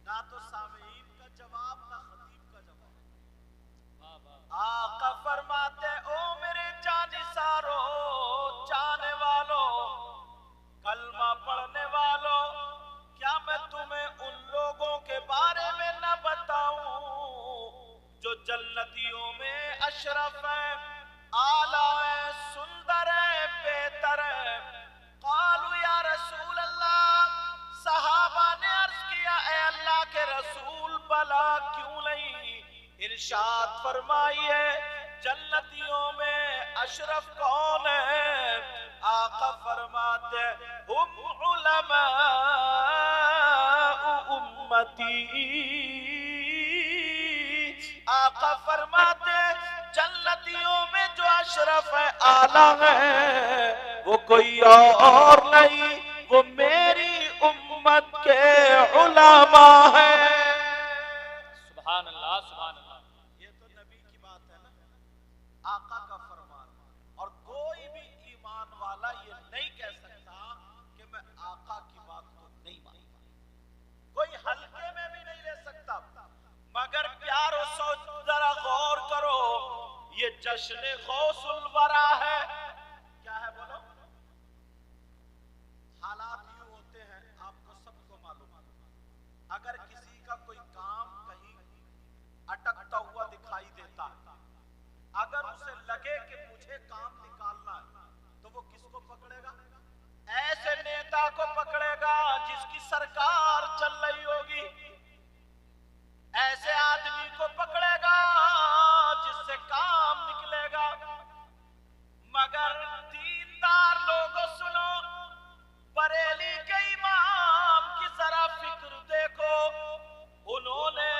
ना तो सामीन का जवाब ना खतीब का जवाब। आका फरमाते ओ मेरे जानिसारो, जाने वालों, कलमा पढ़ने वालों, क्या मैं तुम्हें उन लोगों के बारे में न बताऊं जो जन्नतियों में अशरफ है, आला है, सुंदर है, बेहतर है। कालू या रसूल अल्लाह, सहाबा ने अर्ज किया ए अल्लाह के रसूल भला क्यों नहीं। इरशाद फरमाइए जन्नतियों में अशरफ कौन है। आका फरमाते हुम उलमा उम्मती। आका फरमाते जन्नतियों में जो अशरफ है, आला है, वो कोई और नहीं, वो मेरी उम्मत के उलमा है। सुभान अल्लाह, सुभान अल्लाह। ये तो नबी की बात है ना, आका का फरमान। और कोई भी ईमान वाला ये नहीं कह सकता कि मैं आका की बात को नहीं मानता, कोई हल्के में भी नहीं ले सकता। मगर प्यारो सोच, जरा गौर करो, ये जश्न गौसुल वरा है। क्या है बोलो? हालात यूं होते हैं, आपको सबको मालूम है। अगर किसी का कोई काम कहीं अटकता हुआ दिखाई देता है, अगर उसे लगे कि मुझे काम निकालना है, तो वो किसको पकड़ेगा? ऐसे नेता को पकड़ेगा जिसकी सरकार चल रही होगी, ऐसे आदमी को पकड़ेगा जिससे काम निकलेगा। मगर दीनदार लोगों सुनो, बरेली के इमाम की जरा फिक्र देखो, उन्होंने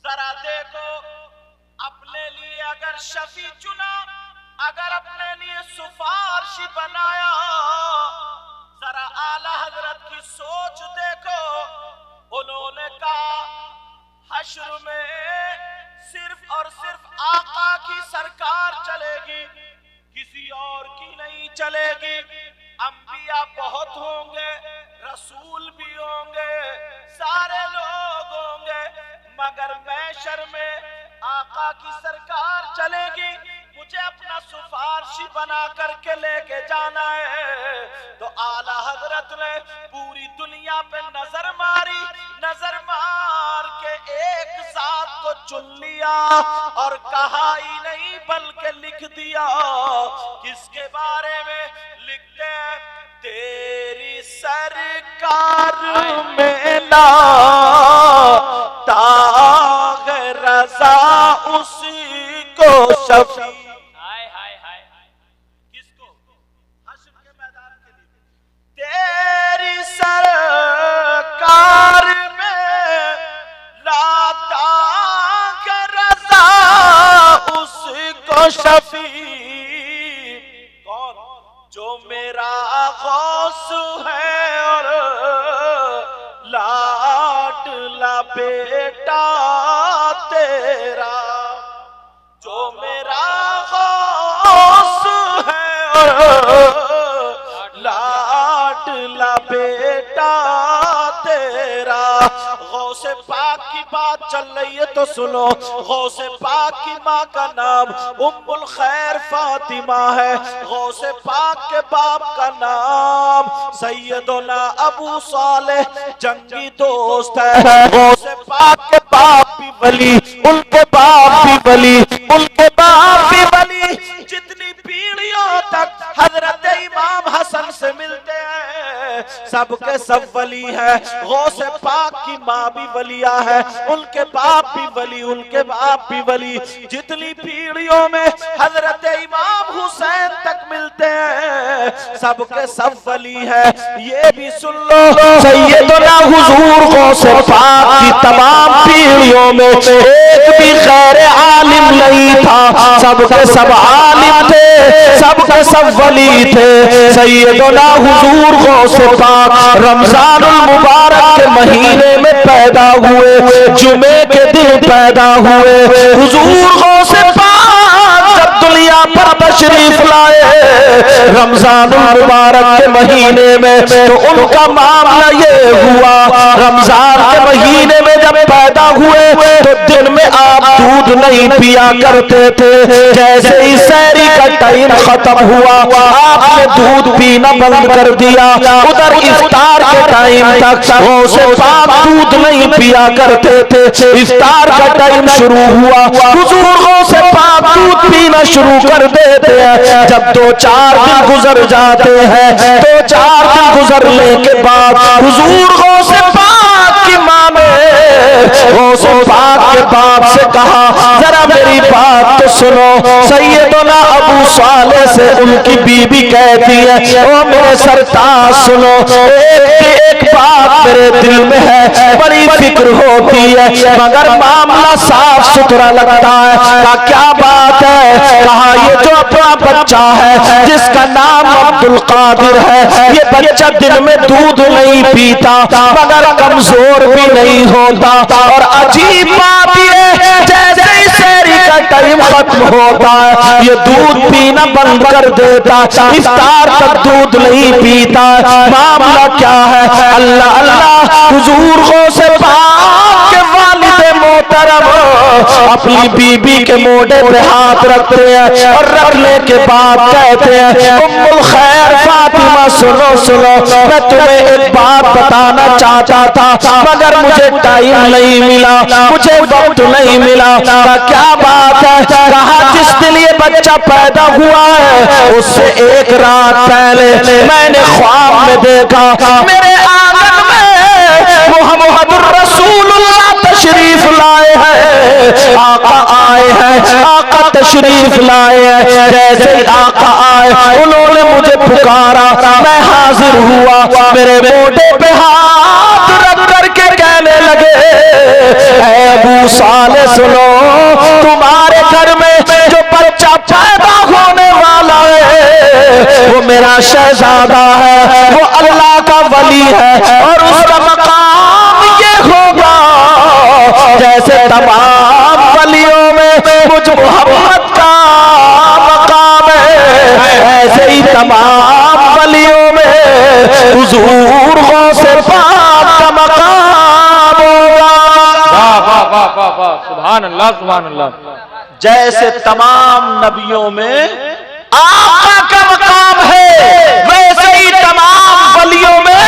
जरा देखो अपने लिए अगर शफी चुना, अगर अपने लिए सिफारिशी बनाया, जरा आला हजरत की सोच देखो। उन्होंने कहा हश्र में सिर्फ और सिर्फ आका की सरकार चलेगी, किसी और की नहीं चलेगी। अंबिया बहुत होंगे, रसूल भी होंगे, सारे लोग होंगे, मगर महशर में आका की सरकार चलेगी। मुझे अपना सिफारिशी बना करके लेके जाना है। तो आला हजरत ने पूरी दुनिया पे नजर मारी, नजर मार के एक जात को चुन लिया और कहा ही नहीं बल्कि लिख दिया। किसके बारे में लिखते हैं? तेरी सरकार में ना ताग रजा उसी को शफी। किसको? हश्र के मैदान के लिए। तेरी सरकार में लाता के रजा उसको शफी। कौन? जो मेरा गौस है और लाडला बेटा तेरा, जो मेरा गौस है और लाडला बेटा तेरा। गौसे पाक की बात चल रही है तो सुनो। गौसे पाक की माँ का नाम उम्मुल खैर फातिमा है। गौसे पाक के बाप का नाम सैयदना अबू सालेह जंगी दोस्त है। गौसे पाक के बाप भी वली, उनके बाप भी वली, उनके बाप भी वली। जितनी पीढ़ियों तक हजरत इमाम हसन से मिलते हैं, सबके सब वली है। गौसे पाक की माँ भी वलिया है, उनके बाप भी वली, उनके बाप भी वली। जितनी पीढ़ियों में हजरत इमाम हुसैन तक मिलते हैं, सबके सब वली है। ये भी सुन लो, सैयदना हुजूर गौसे पाक की तमाम पीढ़ियों में एक भी खैर आलिम नहीं था, सबके सब आलिम थे, सबके सब वली थे। सैयदना हुजूर गौसे पाक रमजानुल मुबारक के महीने में पैदा हुए, जुमे के दिन पैदा हुए। हुजूर गौसे पाक जब दुनिया पर तशरीफ लाए रमजान मुबारक के महीने में, तो उनका मामला ये हुआ, रमजान के महीने में जब पैदा हुए तो दिन में आप दूध नहीं पिया करते थे। जैसे ही सहरी का टाइम खत्म हुआ आपने दूध पीना बंद कर दिया। उधर इफ्तार के टाइम तक गौसे पाक दूध नहीं पिया करते थे। इफ्तार का टाइम शुरू हुआ, हुजूर गौसे पाक दूध पीना शुरू कर देते हैं। जब 2-4 दिन गुजर जाते हैं, 2-4 दिन गुजरने के बाद हुजूर गौसे पाक की मां ने गौसे पाक के बाप से कहा, जरा मेरी बात तो सुनो। सैयदना अबू साले से उनकी बीबी कहती है, ओ मेरे सरताज सुनो, एक बात मेरे दिल में है, बड़ी फिक्र होती है, मगर मामला साफ सुथरा लगता है। कहा क्या बात है? कहा ये जो अपना बच्चा है जिसका नाम अब्दुल कादिर है, ये बच्चा दिन में दूध नहीं पीता मगर कमजोर भी नहीं होता, और अजीब बात ये जैसे ही सहरी का टाइम खत्म होता है ये दूध पीना बंद कर देता, इफ्तार तक दूध नहीं पीता। मामला क्या है? अल्लाह अल्लाह, हुजूर गौसे पाक के वालिद मोहतरम अपनी बीबी के मोढ़े पे हाथ रखते हैं और रखने के बाद कहते हैं, उम्मुल खैर फातिमा सुनो सुनो, मैं तुम्हें एक बात बताना चाहता था मगर मुझे टाइम नहीं मिला, मुझे वक्त नहीं मिला। क्या बात है? कहा जिस दिन ये बच्चा पैदा हुआ है उससे एक रात पहले मैंने ख्वाब में देखा मेरे आंगन में मुहम्मदुर रसूलुल्लाह तशरीफ लाए हैं, आका आए हैं, आका तशरीफ लाए हैं। जैसे ही आका आए उन्होंने मुझे पुकारा, मैं हाजिर हुआ, मेरे मोढ़े पे हाथ रख करके कहने लगे, अबू साले सुनो, तुम्हारे घर में जो बच्चा पैदा होने वाला है वो मेरा शहजादा है, वो अल्लाह का वली है, और उसका मकाम ये होगा जैसे तमाम वलियों में मुझ मोहम्मद का मकाम है, ऐसे ही तमाम वलियों में हुजूर गौसे पाक का मकाम होगा। वाह वाह वाह वाह वाह, सुभान अल्लाह सुभान अल्लाह। जैसे तमाम नबियों में आका का मकाम है वैसे ही तमाम वलियों में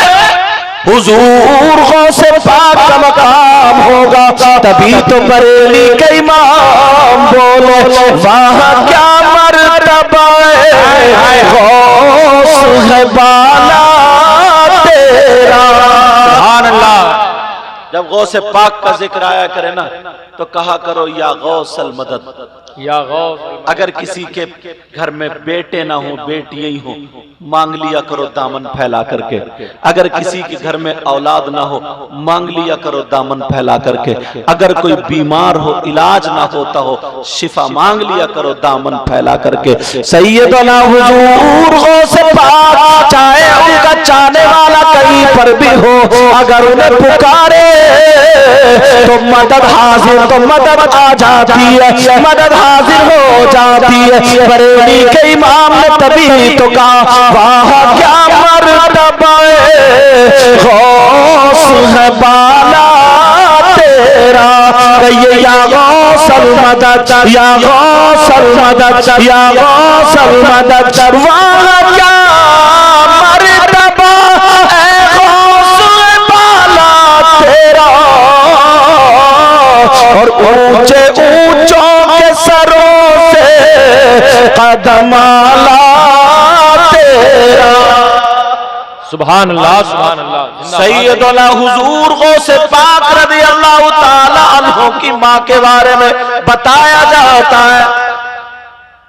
हुजूर गौसे पाक का मकाम होगा। तभी तो बरेली के इमाम बोले, वाह क्या मर्तबा है गौस है बाला तेरा। सुभान अल्लाह। जब गौसे पाक का जिक्र आया करे ना तो कहा करो या गौसल मदद, या गौस। अगर किसी के घर में बेटे ना हो बेटियां ही हो मांग लिया करो दामन फैला करके, अगर किसी के घर में औलाद ना हो मांग लिया करो दामन फैला करके, अगर कोई बीमार हो इलाज ना होता हो शिफा मांग लिया करो दामन फैला करके। सैयदना हुजूर गौसे पाक चाहे उनका चाहने वाला कहीं पर भी हो, अगर उन्हें पुकारे तो मदद हाजिर, तो मदद आ जाती है, मदद हाजिर हो जाती है। बरेली के इमाम ने तभी तो कहा, वाह क्या मर्तबा गौस है बाला तेरा। कहिए या गौसल मदद, या गौसल मदद, या गौसल मदद। वाह क्या मर्तबा गौस बाला तेरा, और ऊंचे ऊंचों के सरों से कदम आला तेरा। सुभान अल्लाह सुभान अल्लाह। सैयदना हुजूर गौसे पाक रज़ी अल्लाह ताला अन्हु की मां के बारे में बताया जाता है।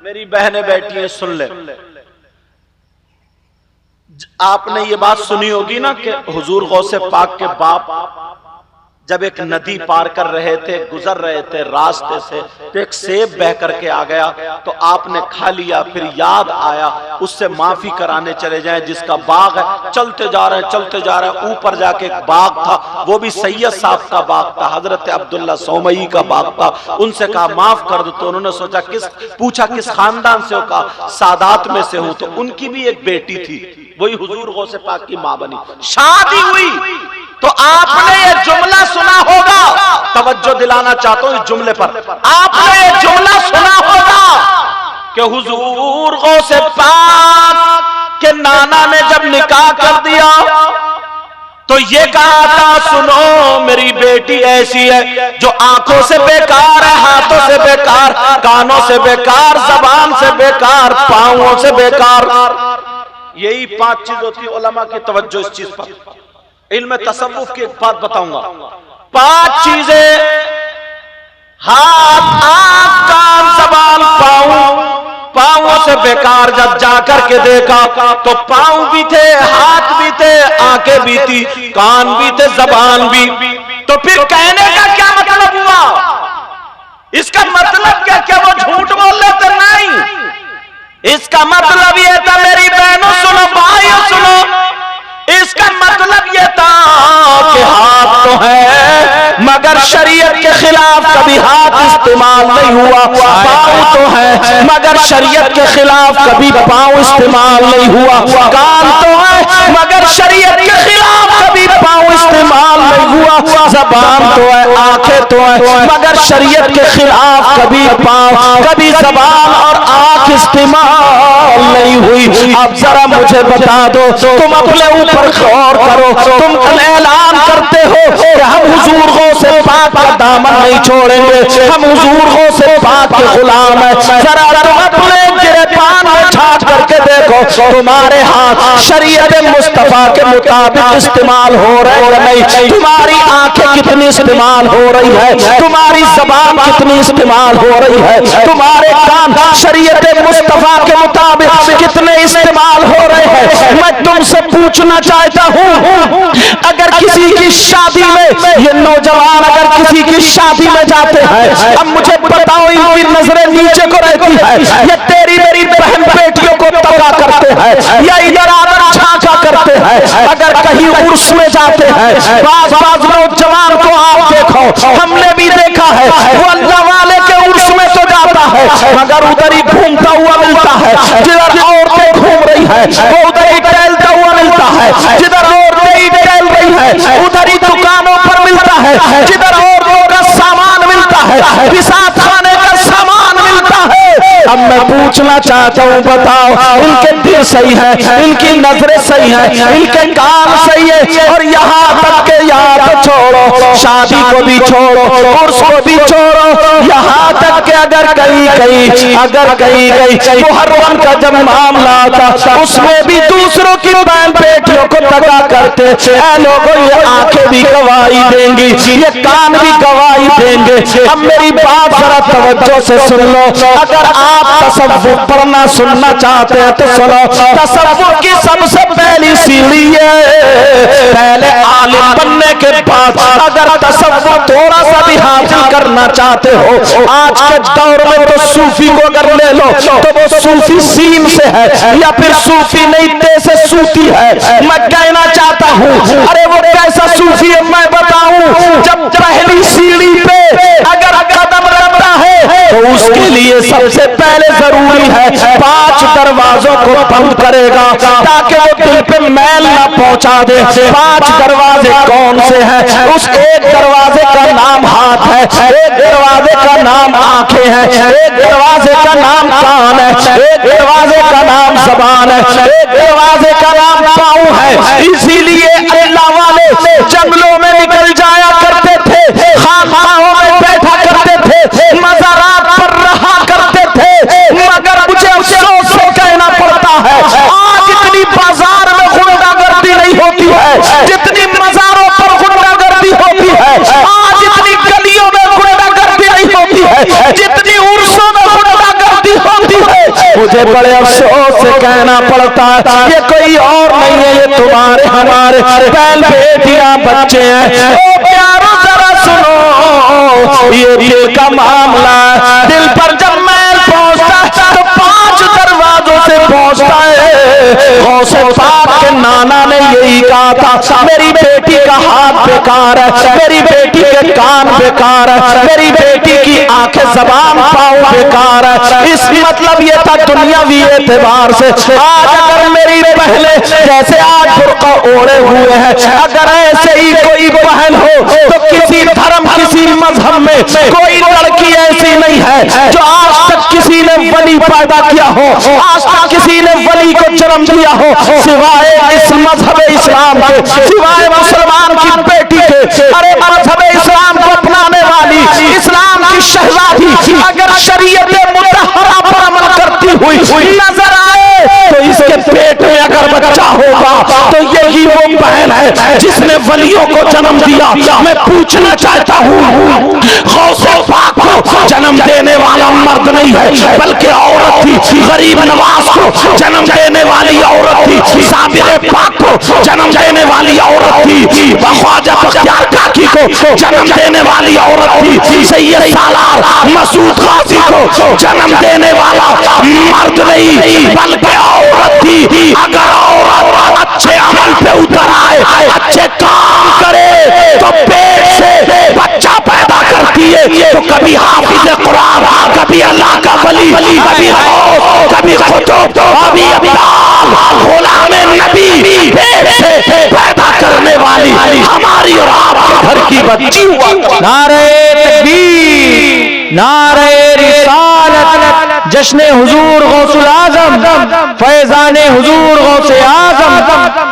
मेरी बहनें बैठी हैं, सुन ले। आपने ये बात सुनी होगी ना कि हुजूर गौसे पाक के बाप जब एक नदी पार कर रहे थे, गुजर रहे थे रास्ते से, तो एक सेब बह करके आ गया, तो आपने खा लिया, फिर याद आया उससे माफी कराने चले जाएं, जिसका बाग है। चलते जा रहे हैं, ऊपर जाके एक बाग था, वो भी सैयद साहब का बाग था, हजरत अब्दुल्ला सोमई का बाग था। उनसे कहा माफ कर दो, तो उन्होंने सोचा पूछा किस खानदान से हो, कहा सादात में से हूं। तो उनकी भी एक बेटी थी, वही हुजूर गौसे पाक की मां बनी, शादी हुई। तो आपने ये जुमला सुना होगा, तवज्जो दिलाना चाहता हूं इस जुमले पर, आपने ये जुमला सुना होगा कि हुजूर गौसे पाक के नाना ने जब निकाह कर दिया तो ये कहा था, सुनो मेरी बेटी ऐसी है जो आंखों से बेकार है, हाथों से बेकार, कानों से बेकार, जबान से बेकार, पांवों से बेकार। यही 5 चीज होती है। उलमा की तवज्जो इस चीज पर। इल्म तसव्वुफ की एक बात बताऊंगा, 5 चीजें, हाथ, आंख, कान, जबान, पांवों से बेकार। जब जाकर के देखा तो पांव भी थे, हाथ भी थे, आंखें भी थी, कान भी थे, जबान भी। तो फिर कहने का क्या मतलब हुआ? इसका मतलब क्या वो झूठ बोल लेते? नहीं, इसका मतलब यह था, मेरी बहनों सुनो, भाइयों सुनो, इसका मतलब यह था कि हाथ तो है मगर शरीयत के खिलाफ कभी हाथ इस्तेमाल नहीं हुआ, पाँव तो है मगर शरीयत के खिलाफ कभी पाँव इस्तेमाल नहीं हुआ, कान तो है मगर शरीयत के खिलाफ कभी पाँव इस्तेमाल नहीं हुआ, जबान तो है, आंखें तो है मगर शरीयत के खिलाफ कभी पाँव, कभी जबान और आंख इस्तेमाल नहीं हुई। अब जरा मुझे बता दो, तुम अपने ऊपर गौर करो, तुम ऐलान करते हो कि हम हुजूर गौसे पाक का दामन नहीं छोड़ेंगे, हम हुजूर गौसे पाक के गुलाम हैं। जरा तुम अपने गिरबान में झांक करके देखो, तुम्हारे हाथ शरीयत मुस्तफा के मुताबिक इस्तेमाल हो रहे हैं नहीं, तुम्हारी आंखें कितनी इस्तेमाल हो रही है, तुम्हारी जबान कितनी इस्तेमाल हो रही है, तुम्हारे कान शरीयत मुस्तफा के मुताबिक कितने इस्तेमाल हो रहे हैं। मैं तुमसे पूछना चाहता हूं, अगर किसी की शादी में ये नौजवान अगर किसी की शादी में जाते हैं, अब मुझे बताओ इनकी नजरें नीचे को रहती है या तेरी मेरी बहन बेटियों को तका करते हैं या इधर आकर झांका करते हैं? अगर कहीं उर्स में जाते हैं, बाज नौजवान को आप देखो, हमने भी देखा है, वो अल्लाह वाले के उर्स में तो जाता है मगर उधर ही घूमता हुआ मिलता है, जिधर औरतें घूम रही है वो उधर ही टहलता हुआ मिलता है, जिधर औरतें ही टहल रही है उधर ही दुकानों पर मिलता है, जिधर औरतों का सामान मिलता है, पिसाब खाने का सामान मिलता है। अब मैं पूछना चाहता हूँ, बताओ इनके दिल सही है, इनकी नजरें सही है, इनके कान सही है, और यहाँ तक के यहाँ तो छोड़ो, शादी को भी छोड़ो, उर्स को भी छोड़ो, यहाँ तक के अगर कहीं मुहर्रम का जब मामला आता उसमें भी दूसरों की बहन बेटियों को तगा करते। ऐ लोगों, ये आंखें भी गवाही देंगी, ये कान भी गवाही देंगे। अब मेरी बात जरा तवज्जो से सुन लो, अगर आप तसव्वुफ पढ़ना सुनना चाहते हैं तो सुनो। तसव्वुफ की सबसे पहली सीढ़ी है, पहले आलिम बनने के बाद अगर तसव्वुफ थोड़ा सा भी हासिल करना चाहते हो, आज के दौर में तो सूफी को अगर ले लो तो वो सूफी सीन से है या फिर सूफी नहीं ते से सूफी है। मैं कहना चाहता हूँ, अरे वो कैसा सूफी है मैं बताऊं, जब पहली सीढ़ी पे अगर कदम रखता है तो उसके लिए सबसे पहले जरूरी है 5 दरवाजों को बंद करेगा ताकि वो दिल पे मैल ना पहुंचा दे। 5 दरवाजे कौन से हैं? उस एक दरवाजे का नाम हाथ है, एक दरवाजे का नाम आंखें हैं, एक दरवाजे का नाम कान है, एक दरवाजे का नाम जबान है, एक दरवाजे का नाम पाँव है। इसीलिए अल्लाह वाले जंगलों में निकल जाया करते थे, खानकाहों में बैठा करते थे, मज़ारात पर रहा करते थे, मगर मुझे अफसोस से कहना पड़ता है आज इतनी बाजार में गुंडागर्दी नहीं होती है जितनी मज़ारों पर गुंडागर्दी होती है, आज इतनी गलियों में गुंडागर्दी नहीं होती है जितनी उर्सों में गुंडागर्दी होती है। मुझे बड़े अफसोस से कहना पड़ता है ये कोई और नहीं है, ये तुम्हारे हमारे बैल बेटियां बच्चे हैं। ओ प्यारो ये दिल का मामला। दिल पर जब मैल पहुंचता तो 5 दरवाजों से पहुंचता है। गौसे पाक के नाना ने यही कहा था, मेरी बेटी का हाथ बेकार है, मेरी बेटी के कान बेकार है, मेरी बेटी की आंखें जबान पाँव बेकार है। इस मतलब ये था दुनियावी एतबार से। आज अगर मेरी पहले जैसे आज बुर्का ओढ़े हुए हैं, अगर ऐसे ही कोई बहन हो तो किसी धर्म किसी मजहब में कोई लड़की ऐसी नहीं है जो आज तक किसी ने वली पैदा किया हो, आज तक किसी ने वली को जन्म दिया हो, सिवाय इस मजहब इस्लाम के, सिवाय मुसलमान की बेटी के। अरे मजहब इस्लाम को अपनाने वाली इस्लाम की शहजादी अगर शरीयत मुतहरा पर अमल करती हुई नजर आए तो इसके पेट में अगर बच्चा होगा तो यही वो बहन है जिसने वलियों को जन्म दिया। मैं पूछना चाहता हूँ, गौसे पाक को जन्म देने वाला मर्द नहीं है बल्कि औरत थी। गरीब नवाज को जन्म देने वाली औरत थी। साबिर पाक को जन्म देने वाली औरत थी। ख्वाजा बख्तियार काकी को जन्म देने वाली औरत थी। सैयद सालार मसूद गाजी को जन्म देने वाला मर्द नहीं बल्कि औरत थी। अगर औरत अच्छे अमल पे उतर आए, अच्छे काम करे तो पेट से बच्चा पैदा करती है। तो कभी हाफिज कुरान, कभी अल्लाह का वली, कभी गौस, कभी कुतुब, कभी अब्दाल, गुलाम नबी पेट से पैदा करने वाली हमारी और आपके घर की बच्ची हुआ। नारे तकबीर, नारे रिसालत, जश्न हुजूर गौसुल आजम, फैजाने हुजूर गौसे आजम,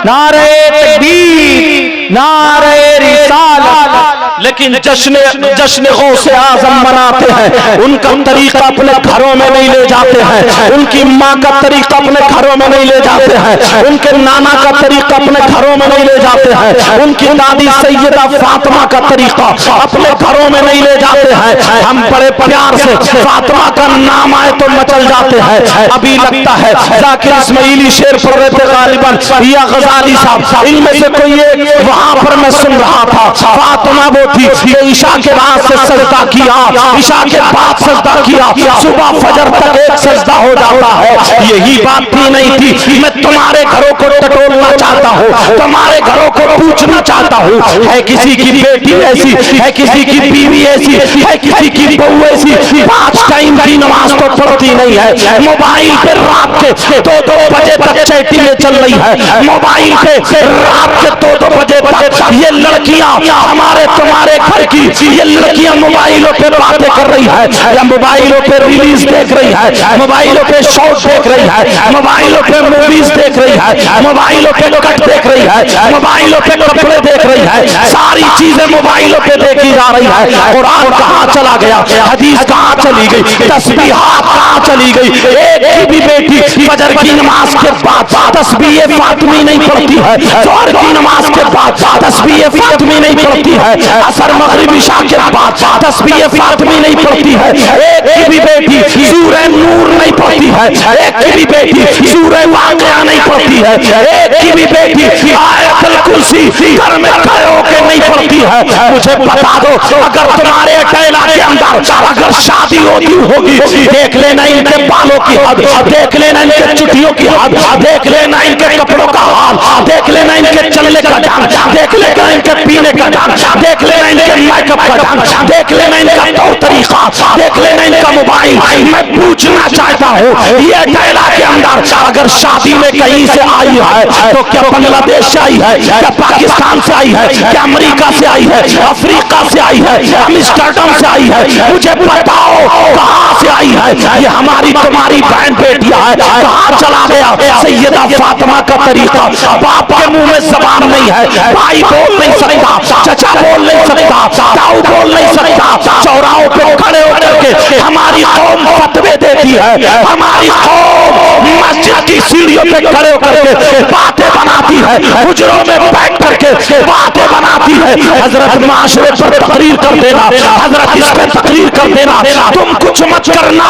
नारे तकबीर, नारे रिसालत। लेकिन जश्न गौसे आजम मनाते हैं, उनका तरीका अपने घरों में नहीं ले जाते हैं, उनकी माँ का तरीका अपने घरों में नहीं ले जाते हैं, उनके नाना का तरीका अपने घरों में नहीं ले जाते हैं, उनकी दादी सैयदा फातिमा का तरीका अपने घरों में नहीं ले जाते हैं। हम बड़े प्यार से फातिमा का नाम आए तो मचल जाते हैं। अभी लगता है जाकिर इस्माइली शेर पढ़ रहे थे गालिबन या गजाली साहब, इनमें से कोई एक वहां पर मैं सुन रहा था। फातिमा वो थी ईशा के बाद से सजदा किया, ईशा के बाद सजदा किया, सुबह फजर तक एक सजदा हो जाता है। यही बात भी नहीं थी। मैं तुम्हारे घरों को टटोलना चाहता हूँ, तुम्हारे घरों को पूछना चाहता हूँ, है किसी की बेटी ऐसी, है किसी की बीवी ऐसी, है किसी की बहू ऐसी 5 टाइम की नमाज तो पढ़ती नहीं है, मोबाइल पे रात के 2-2 बजे तक चैटिंग चल रही है, मोबाइल पे रात के 2-2 बजे तक ये लड़कियां हमारे तुम्हारे घर की ये लड़कियां मोबाइलों पे बातें कर रही है, या मोबाइलों पे रिलीज देख रही है, मोबाइलों पे शॉर्ट देख रही है, मोबाइलों पे मूवीज देख रही है, मोबाइलों पे कट देख रही है, मोबाइलों पे कपड़े देख रही है, सारी चीजें मोबाइलों पे देखी जा रही है। कुरान कहाँ चला गया, हदीस कहाँ चली गई, तस्बीहात कहाँ चली गई। एक की भी बेटी फजर की नमाज के बाद तस्बीह फातिमी नहीं पढ़ती है, जोहर की नमाज के बाद तस्बीह फातिमी नहीं पढ़ती है, असर मगरिब इशा के बाद तस्बीह फातिमी नहीं पढ़ती है। एक की भी बेटी सूरह नूर नहीं पढ़ती है, एक की भी बेटी सूरह वाक़िया नहीं पढ़ती है, एक की भी बेटी आयतुल कुर्सी घर में खड़े होकर नहीं पढ़ती है। मुझे बता दो, अगर तुम्हारे टैला के अंदर अगर शादी होती होगी, देख लेना इनके बालों की हद, देख लेना इनके चुटियों की हद, देख लेना इनके कपड़ों का हाल, देख लेना इनके चलने का ढंग, देख लेना इनके पीने का ढंग, देख लेना इनके मेकअप का ढंग, देख लेना इनका तौर तरीका, देख लेना इनका मोबाइल। मैं पूछना चाहता हूँ, ये टैला के अंदर अगर शादी में कहीं से आई है तो क्या बांग्लादेश से आई है, क्या पाकिस्तान से आई है, क्या अमेरिका से आई है, अफ्रीका से आई है, एम्स्टर्डम से आई है, मुझे बताओ कहाँ से आई है। ये हमारी तुम्हारी बहन बेटियां है, कहाँ चला गया सैयदा फातिमा का तरीका। बाप के मुंह में जबान नहीं है, भाई बोल नहीं सकता, चचा बोल नहीं सकता, ताऊ बोल नहीं सकता, चौराहों पे खड़े होकर के हमारी कौम फतवे देती है, हमारी कौम मस्जिद की सीढ़ियों पे खड़े होकर के बातें बनाती है, हुजरों में बैठ करके बातें बनाती है। हजरत माशरे पर तकरीर कर देना, हजरत इस पे तकरीर कर देना, तुम कुछ मत करना।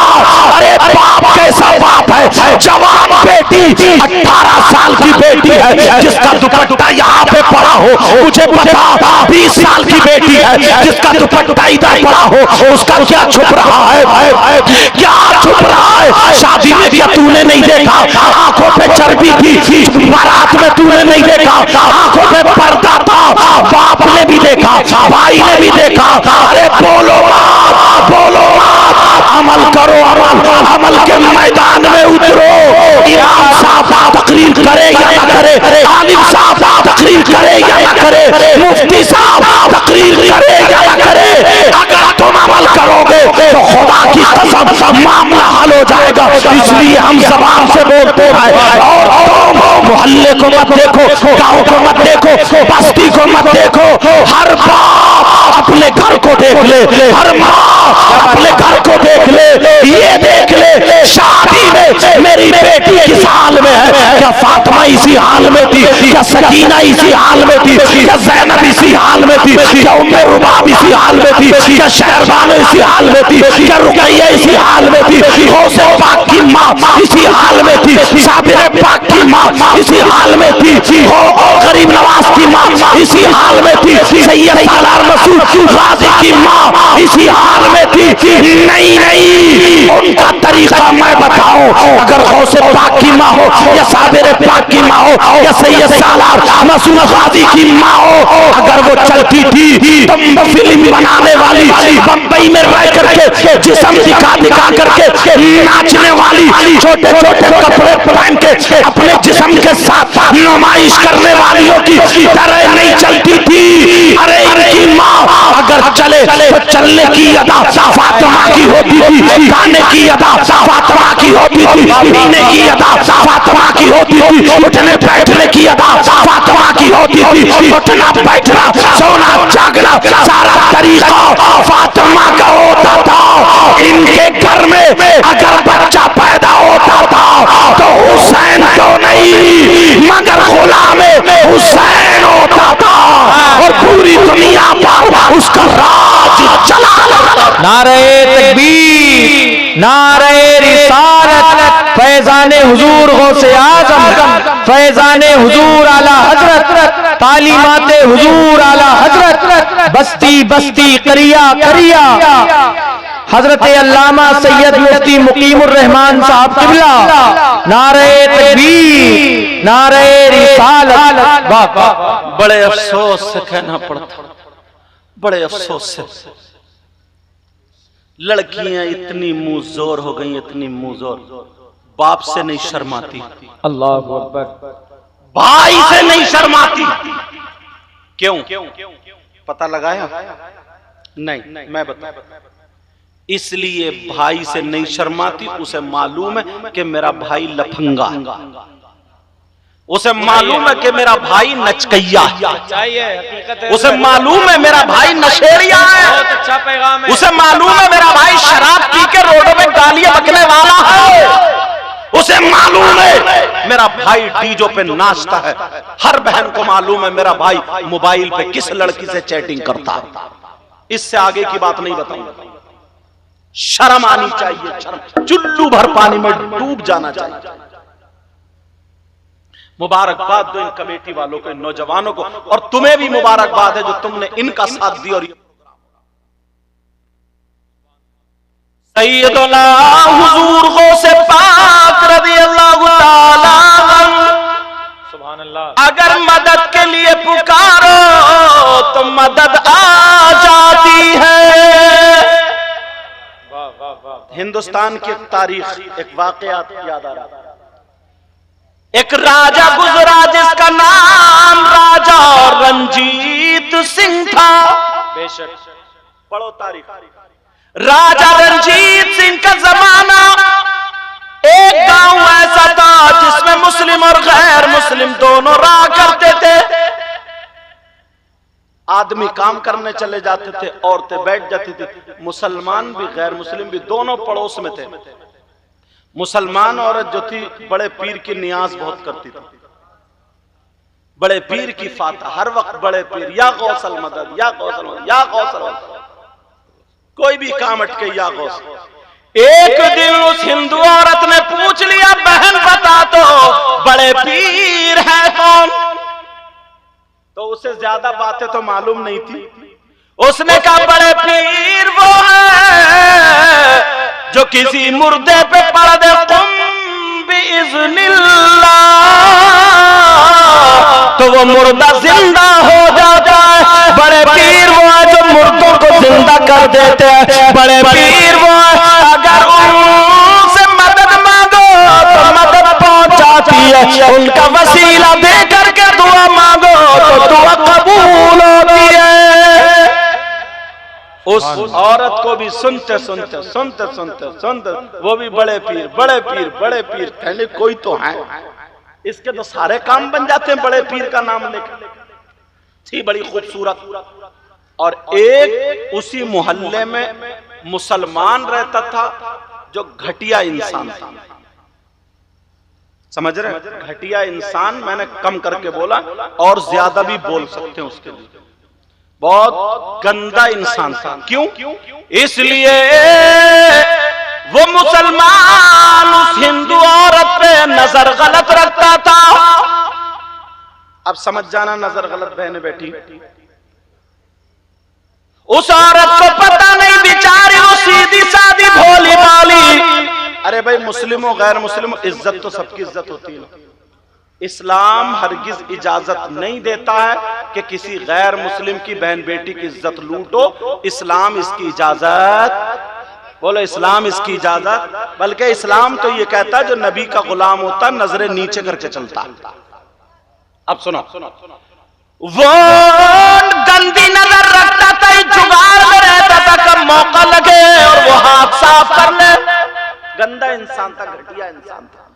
अरे बाप कैसा बाप है, जवान बेटी 18 साल की बेटी है जिसका दुपट्टा यहाँ पे पड़ा हो, मुझे पता 20 साल की बेटी है जिसका दुपट्टा इधर पड़ा हो, उसका क्या छुप रहा है, क्या छुप रहा है? शादी में क्या तूने नहीं देखा, आंखों पे चर्बी थी, बारात में तूने नहीं देखा, आंखों पे पर्दा था, बाप ने भी देखा, भाई ने भी देखा। अरे बोलो मत, बोलो मत, अमल करो, अमल के मैदान में उतरो। इमाम साहब तकरीर करे या ना करे, आलिम साहब तकरीर करे या ना करे, मुफ्ती साहब तकरीर करे या ना करे, अगर तुम अमल करोगे तो खुदा की कसम मामला हल हो जाएगा। इसलिए हम जबान से बोलते हैं। और मोहल्ले को मत देखो, गांव को मत देखो, बस्ती को मत देखो, हर बाप अपने घर को देख ले, हर माँ अपने घर को देख ले, ये देख ले शादी में मेरी बेटी किस हाल में है, क्या फातिमा इसी हाल में थी, क्या सकीना इसी हाल में थी, क्या ज़ैनब इसी हाल में थी, क्या उम्मे रुबाब इसी हाल में थी, क्या शहरबानो इसी हाल में थी, क्या रुकैया इसी हाल में थी, गौसे पाक की माँ इसी हाल में थी, साबिर पाक की माँ इसी हाल में थी, गरीब नवाज की माँ इसी हाल में थी, सैयद सालार मसूद गाजी की माँ इसी हाल में थी। नहीं नहीं, उनका तरीका मैं बताऊं, अगर गौसे पाक की माँ हो या साबिर पाक की माँ हो या सैयद सालार मसूद गाजी की माँ हो, अगर वो चलती थी तो फिल्म बनाने वाली, बंबई में रह करके जिस्म दिखा दिखा करके नाचने वाली, छोटे छोटे कपड़े पहन के अपने जिस्म के साथ नुमाइश करने वालियों की तरह नहीं चलती थी। अरे इनकी माँ अगर चले तो चलने की अदा फातिमा की होती थी, गाने की अदा फातिमा की होती थी, पीने की अदा फातिमा की होती थी, उठने बैठने की अदा फातिमा की होती थी, उठना बैठना सोना जागना सारा तरीका फातिमा का होता था। इनके घर में अगर बच्चा पैदा होता था तो हुसैन तो नहीं मगर गुलाम हुसैन होता था और पूरी दुनिया पर उसका राज चला। नारे तकबीर, नारे रिसालत, फैजाने हुजूर गौसे आजम, फैजाने हुजूर आला हजरत, तालीमाते हुजूर आला हजरत, बस्ती बस्ती करिया करिया हजरत अल्लामा सैयद मुफ्ती मुकीमुर रहमान साहब किबला। नारे तकबीर, नारे रिसालत। बड़े अफसोस से कहना पड़ता, बड़े अफसोस से लड़कियां इतनी मुंहजोर हो गई, इतनी मुंहजोर, बाप से नहीं शर्माती, अल्लाहु अकबर, भाई से नहीं शर्माती। क्यों? पता लगाया? नहीं, मैं बताऊं। इसलिए भाई से नहीं शर्माती, उसे मालूम है कि मेरा भाई लफंगा है, उसे मालूम है कि मेरा भाई नचकैया है, उसे मालूम है मेरा भाई नशेड़िया है, बहुत अच्छा पैगाम है, उसे मालूम है मेरा भाई शराब पी के रोडों में गालियां बकने वाला है, उसे मालूम है मेरा भाई डीजो पे नाचता है, हर बहन को मालूम है मेरा भाई मोबाइल पे किस लड़की से चैटिंग करता है। इससे आगे की बात नहीं बताऊंगा। शर्म आनी चाहिए, शर्म, चुल्लू भर पानी में डूब जाना चाहिए। मुबारकबाद दो इन कमेटी वालों को, इन नौजवानों को, और तुम्हें भी मुबारकबाद है जो तुमने इनका साथ दिया। और सैयदना हुजूर गौसे पाक रज़ियल्लाहु ताला सुभान अल्लाह, अगर मदद के लिए पुकारो तो मदद आ जाती है। हिंदुस्तान की एक तारीख, एक वाकया याद आ रहा। एक राजा गुजरा जिसका नाम राजा रंजीत सिंह था। बेशक पढ़ो तारीख। राजा रंजीत सिंह का जमाना, एक गांव ऐसा था जिसमें मुस्लिम और गैर मुस्लिम दोनों रहा करते थे। आदमी काम करने चले जाते थे, औरतें बैठ जाती थी, मुसलमान भी गैर मुस्लिम भी दोनों पड़ोस में थे। मुसलमान औरत जो थी बड़े पीर की नियाज बहुत करती थी, बड़े पीर की फातह, हर वक्त बड़े पीर, या गौसल मदद, या गौसल मदद, या गौसल मदद, कोई भी काम अटके या गौसल। एक दिन उस हिंदू औरत ने पूछ लिया, बहन बता तो बड़े पीर है कौन? तो उसे ज्यादा बातें तो मालूम नहीं थी। उसने कहा बड़े पीर वो है जो किसी मुर्दे पे पड़ दे कुम बिइज़्निल्लाह तो वो मुर्दा जिंदा हो जाता है। बड़े पीर वो है जो मुर्दों को जिंदा कर देते हैं। बड़े पीर वो है अगर उनसे मदद मांगो तो मदद पहुंचाती है, उनका वसीला दे करके दुआ मांगो तो दुआ कबूल होती है। उस औरत को भी सुनते सुनते सुनते सुनते सुनते वो भी बड़े पीर बड़े पीर बड़े पीर, पहले कोई तो है, इसके तो सारे काम बन जाते हैं बड़े पीर का नाम लेकर। थी बड़ी खूबसूरत। और एक उसी मोहल्ले में मुसलमान रहता था जो घटिया इंसान था। समझ रहे हैं? घटिया इंसान मैंने कम करके बोला, और ज्यादा भी बोल सकते हैं उसके लिए। बहुत गंदा इंसान था। क्यों? इसलिए वो मुसलमान उस हिंदू औरत पे नजर गलत रखता था। अब समझ जाना, नजर गलत बहने बैठी, उस औरत को पता नहीं बेचारी वो सीधी सादी भोली भाली। अरे भाई मुस्लिमों गैर मुस्लिमों इज्जत तो सबकी इज्जत होती है। इस्लाम हरगिज इजाजत नहीं देता है कि किसी गैर मुस्लिम की बहन बेटी की इज्जत लूटो। इस्लाम इसकी इजाजत, बोलो इस्लाम इसकी इजाजत, बल्कि इस्लाम तो ये कहता है जो नबी का गुलाम होता नजरें नीचे करके चलता। अब सुनो, वो गंदी नजर रखता था, जुगाड़ में रहता था, कब मौका लगे और वो हाथ साफ कर ले। गंदा इंसान था, घटिया इंसान था।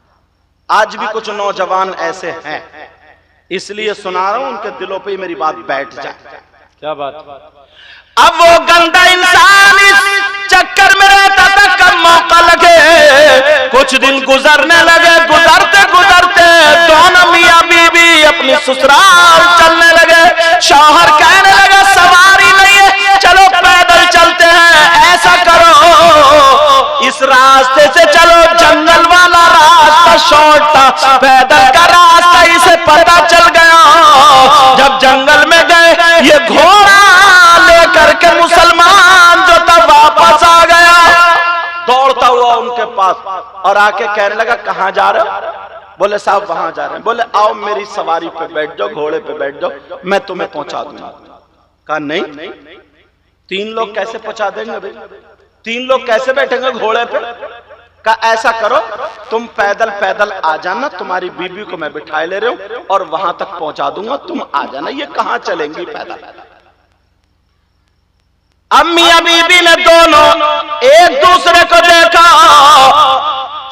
आज भी कुछ नौजवान ऐसे हैं, इसलिए सुना रहा हूं, उनके दिलों पे मेरी बात बैठ जाए। क्या बात? अब वो गंदा इंसान इस चक्कर में रहता था कब मौका लगे। कुछ दिन गुजरने लगे, गुजरते गुजरते दोनों मियां बीवी अपनी ससुराल चलने लगे। शौहर कहने लगा सवारी नहीं है, चलो पैदल चलते हैं। ऐसा करो इस रास्ते से चलो, जंगल वाला रास्ता शॉर्ट था, पैदल का रास्ता इसे पता चल गया। जब जंगल में गए ये घोड़ा लेकर के मुसलमान जो था वापस आ गया, दौड़ता हुआ उनके पास और आके कहने लगा कहां जा रहे हो? बोले साहब वहां जा रहे हैं। बोले आओ मेरी सवारी पे बैठ जाओ, घोड़े पे बैठ जाओ, मैं तुम्हें पहुंचा दूंगा। कहा नहीं, 3 लोग कैसे पहुंचा देंगे भाई, 3 लोग कैसे बैठेंगे घोड़े पे? कहा ऐसा करो तुम पैदल पैदल आ जाना, तुम्हारी बीबी को मैं बिठाए ले रहा हूं और वहां तक पहुंचा दूंगा, तुम आ जाना। ये कहां चलेंगी पैदल? अब मियां बीबी ने दोनों एक दूसरे को देखा।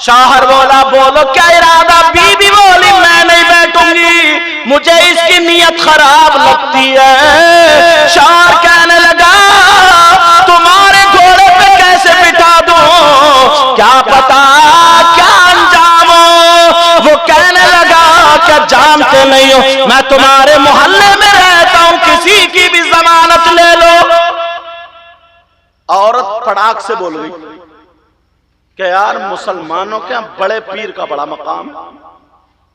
शौहर बोला बोलो क्या इरादा? बीबी बोली मैं नहीं बैठूंगी, मुझे इसकी नीयत खराब लगती है। शौहर कहने लगा तुम्हारे घोड़े पे कैसे बिठा दूं, क्या पता क्या अंजाम हो। वो कहने लगा क्या जानते नहीं हो मैं तुम्हारे मोहल्ले में रहता हूं, किसी की भी जमानत ले लो। औरत फटाक से बोल गई कि यार मुसलमानों के यहां बड़े पीर का बड़ा मकाम।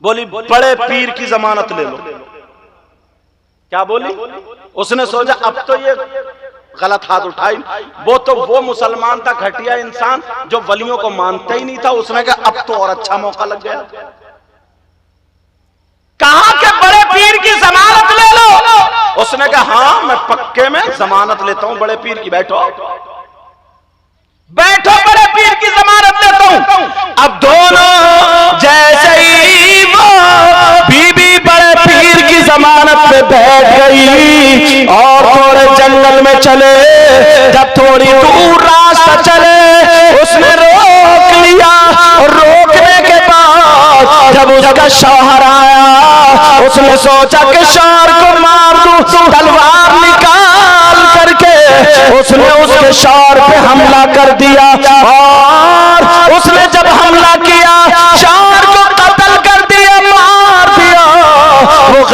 बोली बड़े पीर की जमानत ले लो। क्या बोली? उसने सोचा अब तो ये गलत हाथ उठाई। वो मुसलमान था घटिया इंसान जो वलियों को मानता ही नहीं था। उसने कहा अब तो और अच्छा मौका लग गया। कहा कि बड़े पीर की जमानत ले लो। उसने कहा हाँ मैं पक्के में जमानत लेता हूं बड़े पीर की, बैठो बैठो बड़े पीर की जमानत लेता हूं। अब दोनों जैसे ही वो बीबी बड़े पीर की जमानत पे बैठ गई और थोड़े जंगल में चले। जब थोड़ी दूर रास्ता चले उसने रोक लिया और रोकने के बाद जब उसका शौहर आया उसने सोचा कि शौहर को मार दूं। तलवार निकाल करके उसने उसके शौहर पे हमला कर दिया और उसने जब हमला किया शौहर को कत्ल कर दिया, मार दिया। वो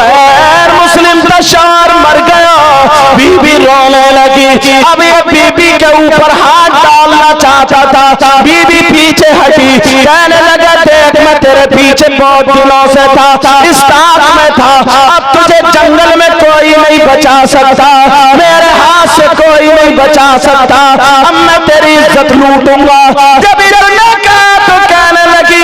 ऊपर हाथ डालना चाहता था। बीबी पीछे हटी, कहने लगा देख मैं तेरे पीछे बहुत दिनों से था, इस ताक में था, अब तुझे जंगल में कोई नहीं बचा सकता, मेरे हाथ से कोई नहीं बचा सकता, अब मैं तेरी इज्जत लूटूंगा। जब इन्होंने कहा तो कहने लगी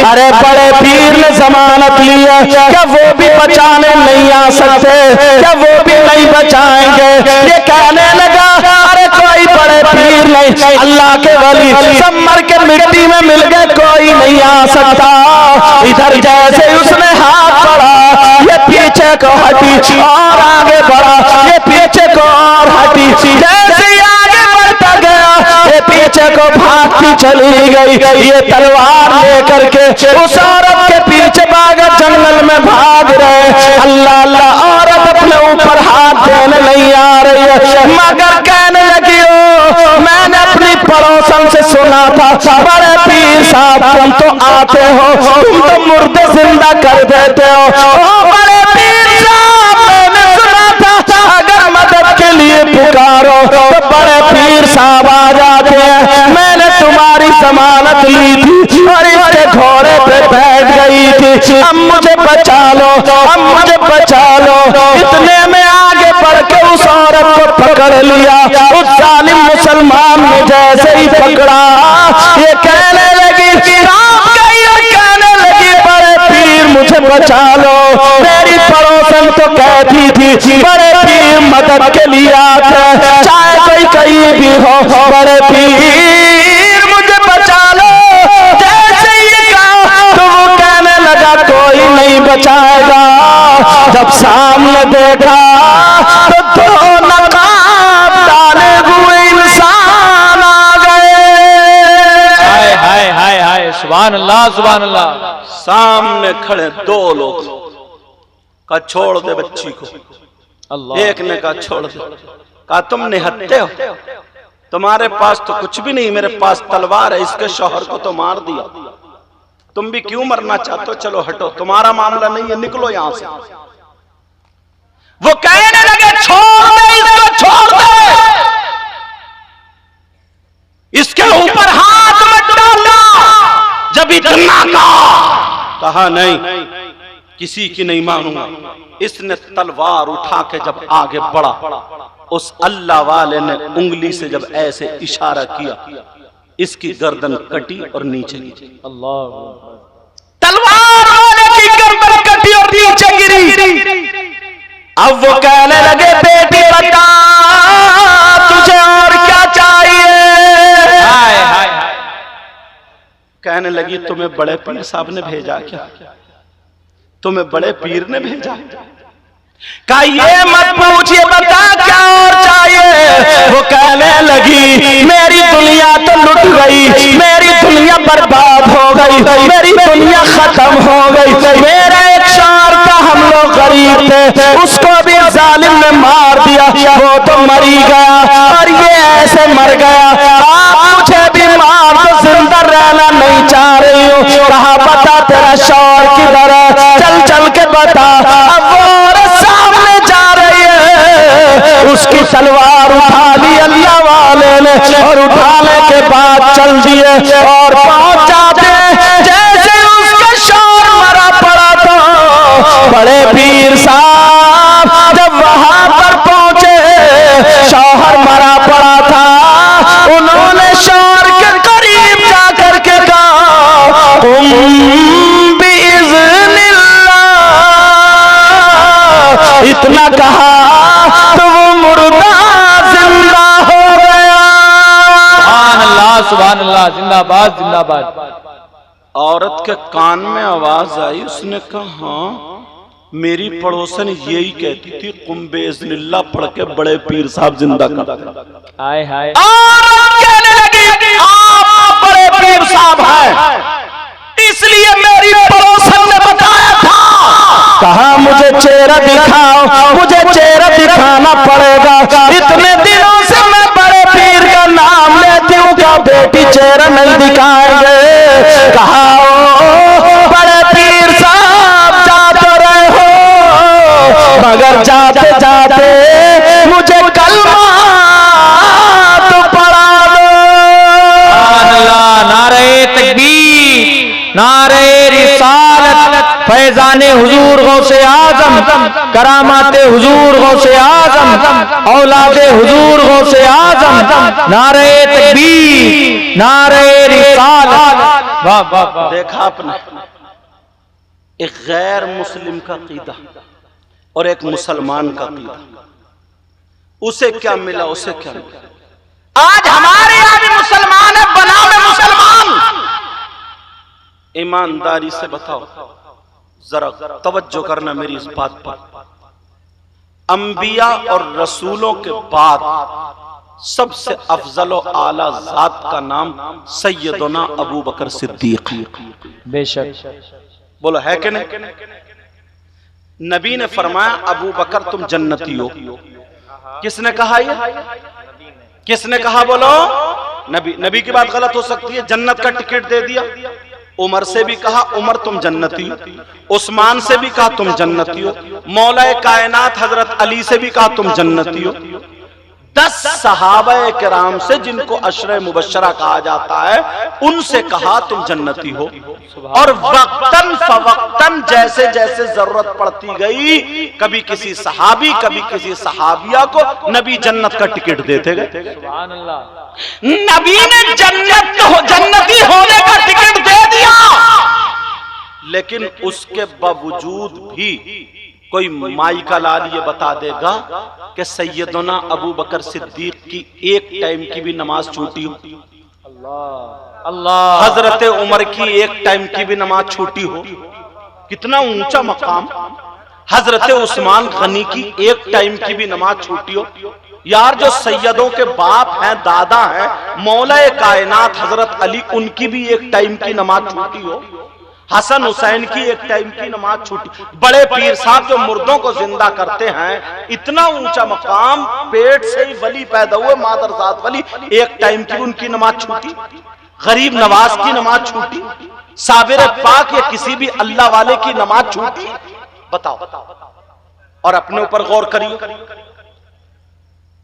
अरे बड़े पीर ने जमानत ली है, क्या वो भी बचाने नहीं आ सकते, क्या वो भी नहीं बचाएंगे? ये कहने लगा अरे कोई बड़े पीर नहीं, अल्लाह के वली सब मर के मिट्टी में मिल गए, कोई नहीं आ सकता। इधर जैसे उसने हाथ बढ़ा, ये पीछे को हटी और आगे बढ़ा, ये पीछे को और हटी, जैसे आगे बढ़ता गया ये पीछे को भागती चली गई। ये तलवार लेकर के उस औरत के पीछे भागा, जंगल में भाग रहे। अल्लाह अल्लाह, औरत अपने ऊपर हाथ देने नहीं आ रही है, मगर कहने लगी ओ मैंने अपनी पड़ोसन से सुना था बड़े पीर साहब तुम तो आते हो, तुम तो मुर्दे जिंदा कर देते हो। ओ बड़े पीर साहब मैंने सुना था अगर मदद के लिए पुकारो तो बड़े पीर साहब आ जाते हैं। मैंने तुम्हारी जमानत ली थी और इसके घोड़े पे बैठ गई थी, अब मुझे बचा लो, अब मुझे बचा लो। इतने में आगे बढ़ के उस औरत को पकड़ लिया, उस जालिम मुसलमान ने जैसे ही पकड़ा ये कहने लगी कहने लगी बड़े पीर मुझे बचा लो। मेरी पड़ोसन तो कहती थी बड़े पीर मदद के लिए आते, चाहे कोई कहीं भी हो, बड़े पीर मुझे बचा लो। जैसे ही कहा तो वो कहने लगा कोई नहीं बचाएगा। जब सामने देखा तो दो नकाब डाले हुए इंसान आ गए। हाय हाय हाय हाय, सुभान अल्लाह सुभान अल्लाह। सामने खड़े दो लोग, का छोड़ दे बच्ची को, अल्लाह। एक ने कहा छोड़ दे, कहा तुम निहत्ते हो, तुम्हारे पास तो कुछ भी नहीं, मेरे पास तलवार है, इसके शौहर को तो मार दिया, तुम भी क्यों मरना चाहते हो, चलो हटो, तुम्हारा मामला नहीं है, निकलो यहां से। वो कहने लगे छोड़ दे इसको, छोड़ दे, इसके ऊपर हाथ मत डालना। जब इतना कहा नहीं किसी की नहीं मानूंगा, इसने तलवार उठा के जब आगे बढ़ा, उस अल्लाह वाले ने उंगली से जब ऐसे इशारा किया, इसकी गर्दन कटी और नीचे गिरी। अल्लाह, तलवार वाले की गर्दन कटी और नीचे गिरी। अब वो कहने लगे बेटी बता तुझे और क्या चाहिए? हाय हाय। कहने लगी तुम्हें बड़े पीर साहब ने भेजा क्या, तुम्हें बड़े पीर ने भेजा? कहा ये मत पूछिए, बता क्या और चाहिए? वो कहने लगी मेरी दुनिया तो लुट गई, मेरी दुनिया बर्बाद हो गई, मेरी दुनिया खत्म हो गई, मेरा एक शौहर था, हम लोग गरीब थे, उसको भी जालिम ने मार दिया, वो तो मरी गया और ये ऐसे मर गया, आप मुझे भी मार दो, जिंदा रहना नहीं चाह रही हूँ। कहा बता तेरा शौहर किधर है, चल चल के बता। अब वो सामने जा रही है, उसकी तलवार उठा ली अल्लाह वाले ने और उठाने के बाद चल दिए और पहुंच जाते जैसे उसका शौहर मरा पड़ा था। बड़े पीर साहब जब वहां पर पहुंचे, शौहर मरा पड़ा था, उन्होंने शौहर के करीब जाकर के कहा तुम भी इतना कहा तो वो मुर्दा जिंदा हो गया। सुभान अल्लाह सुभान अल्लाह, जिंदाबाद जिंदाबाद। औरत के कान में आवाज आई, उसने कहा हाँ मेरी पड़ोसन यही कहती थी कुंबे इज़्निल्लाह पढ़ के बड़े पीर साहब जिंदा कर। हाय हाय। औरत कहने लगी आप बड़े पीर साहब हैं, इसलिए मेरी पड़ोसन ने बताया था। कहा मुझे चेहरा दिखाओ, मुझे चेहरा दिखाना पड़ेगा, इतने दिनों से मैं बड़े पीर का नाम लेती हूँ, क्या बेटी चेहरा नहीं दिखाएंगे? कहा बड़े पीर साहब जा तो रहे हो, मगर जाते जाते मुझे कलमा तो नारे रिसालत, फैजाने हुजूर गौसे आजम, करामाते हुजूर गौसे आजम, औलादे हुजूर गौसे आजम, नारे तकबीर, नारे रिसालत। वाह वाह वाह। देखा आपने, एक गैर मुस्लिम का कीदा और एक मुसलमान का कीदा, उसे क्या मिला, उसे क्या मिला। आज हमारे यहाँ भी मुसलमान है, बनाओ में मुसलमान। ईमानदारी से बताओ, जरा तवज्जो करना मेरी इस बात पर। अंबिया और रसूलों के बाद सबसे अफजल और आला जात का नाम सैयदना अबू बकर सिद्दीक। बेशक। बोलो है कि नहीं? नबी ने फरमाया अबू बकर तुम जन्नती हो। किसने कहा ये? किसने कहा बोलो? नबी। नबी की बात गलत हो सकती है, जन्नत का टिकट दे दिया। उमर से भी कहा उमर तुम जन्नती हो, उस्मान से भी कहा तुम जन्नती हो, मौला कायनात हजरत अली से भी कहा तुम जन्नती हो। 10 सहाबा किराम से जिनको अशरे मुबश्शरा कहा जाता है, उनसे कहा तुम जन्नती हो। और वक्तन फवक्तन जैसे जैसे जरूरत पड़ती गई, कभी किसी सहाबी कभी किसी सहाबिया को नबी जन्नत का टिकट देते गए। सुभान अल्लाह। नबी ने जन्नती होने का टिकट दे दिया, लेकिन उसके बावजूद भी कोई माई का लाल ये बता देगा कि सैयदना अबू बकर सिद्दीक की एक टाइम की भी नमाज छूटी हो, अल्लाह अल्लाह, हजरत उमर की एक टाइम की भी नमाज छूटी हो, कितना ऊंचा मकाम। हजरत उस्मान गनी की एक टाइम की भी नमाज छूटी हो। यार जो सैयदों के बाप हैं, दादा हैं, मौला कायनात हजरत अली, उनकी भी एक टाइम की नमाज छूटी हो। हसन हुसैन की एक टाइम की नमाज छूटी। बड़े पीर साहब जो मुर्दों को जिंदा करते हैं, इतना ऊंचा मकाम, पेट से ही वली पैदा हुए, मादरजात वली, एक टाइम की उनकी नमाज छूटी। गरीब नवाज की नमाज छूटी, साबिर पाक या किसी भी अल्लाह वाले की नमाज छूटी। बताओ, और अपने ऊपर गौर करिए,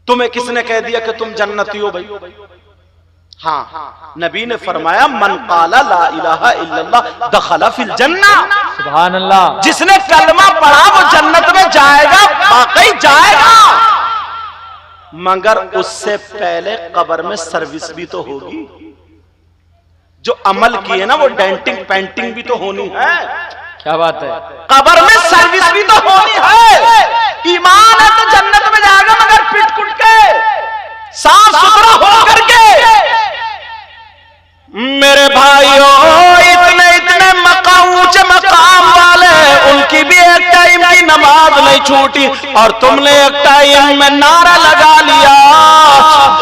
तुम्हें किसने कह दिया कि तुम जन्नती हो भाई? हाँ, नबी ने फरमाया मन काला ला इलाहा इल्लल्लाह दखला फिल जन्ना। सुभान अल्लाह। जिसने कलमा पढ़ा वो जन्नत में जाएगा, वाकई जाएगा, मगर उससे पहले कब्र में सर्विस भी तो होगी। जो अमल किए ना, वो डेंटिंग पेंटिंग भी तो होनी है। क्या बात है? कब्र में सर्विस भी तो होनी है। ईमान है तो जन्नत में जाएगा, मगर पिट कुट के, साफ सुथरा हो करके। मेरे भाइयों, इतने इतने ऊंचे मकाम वाले, उनकी भी एक टाइम की नमाज नहीं छूटी, और तुमने एक टाइम में नारा लगा लिया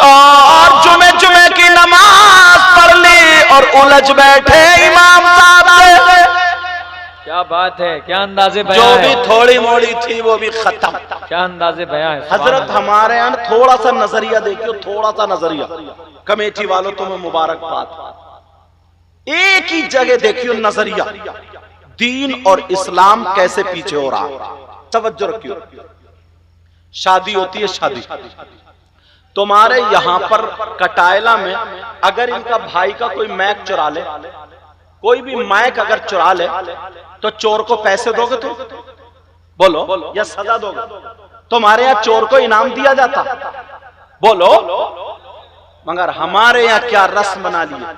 और जुमे जुमे की नमाज पढ़ ली और उलझ बैठे इमाम साहब से। क्या बात है, क्या अंदाजे जो बयां भी है, थोड़ी मोड़ी थी वो भी खत्म। क्या अंदाजे बयां है। हजरत हमारे यहाँ थोड़ा सा नजरिया देखियो, थोड़ा सा नजरिया। कमेटी वालों तुम्हें मुबारकबाद। एक ही जगह देखियो नजरिया, दीन और इस्लाम कैसे पीछे हो रहा। तवज्जो रखियो, शादी होती है, शादी तुम्हारे यहां पर कटायला में, अगर इनका भाई का कोई मैक चुरा ले, कोई भी मैक अगर चुरा ले, तो चोर को पैसे दोगे तुम? बोलो, या सजा दोगे? तुम्हारे यहाँ चोर को इनाम दिया जाता? बोलो। मगर हमारे यहाँ क्या रस्म बना लिया,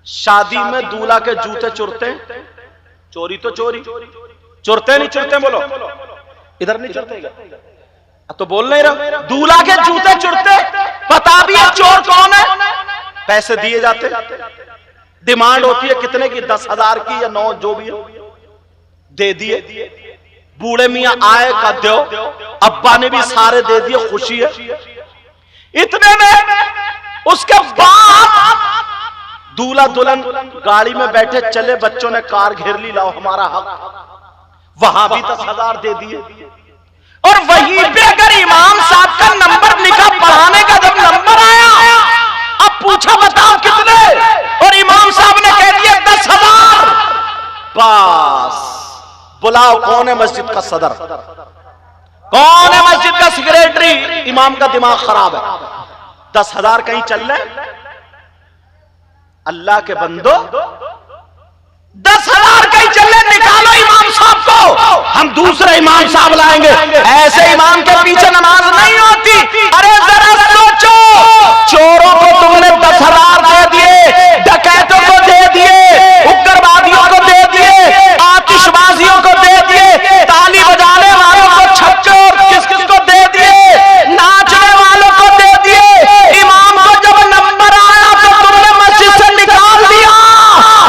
शादी में दूल्हा के जूते चुरते। चोरी तो चोरी, चुरते नहीं चुरते? बोलो, इधर नहीं चुरते तो बोल नहीं रहा। दूल्हा के जूते चुरते, पता भी है चोर कौन है, पैसे दिए जाते। डिमांड होती है कितने की? 10,000 की या 9, जो भी है, दे दिए। बूढ़े मियां आए का दो, अब्बा ने भी सारे दे दिए, खुशी है। इतने में उसके बाद दूल्हा दुल्हन गाड़ी में बैठे चले, बच्चों ने कार घेर ली, लाओ हमारा हक। वहां भी 10,000 दे दिए। और वहीं पे अगर इमाम साहब का नंबर लिखा पढ़ाने का, जब नंबर आया, अब पूछा बताओ कितने, और इमाम साहब ने कह दिया 10,000। बस बुलाओ, कौन है मस्जिद का सदर, कौन है मस्जिद का सेक्रेटरी? इमाम का दिमाग खराब है। 10,000 कहीं चल रहे? अल्लाह के बंदो, 10,000 कहीं चले, निकालो इमाम साहब को, हम दूसरे इमाम साहब लाएंगे। ऐसे इमाम के पीछे नमाज नहीं होती। अरे जरा सोचो, चोरों को तुमने 10,000 दे दिए, डकैतों को दे दिए, उग्रवादियों को दे दिए, आतिशबाजियों को दे दिए, ताली बजाने वालों को छक्के और किस किस को दे दिए, नाचने वालों को दे दिए। इमाम को जब नंबर आया तो तुमने मस्जिद से निकाल दिया।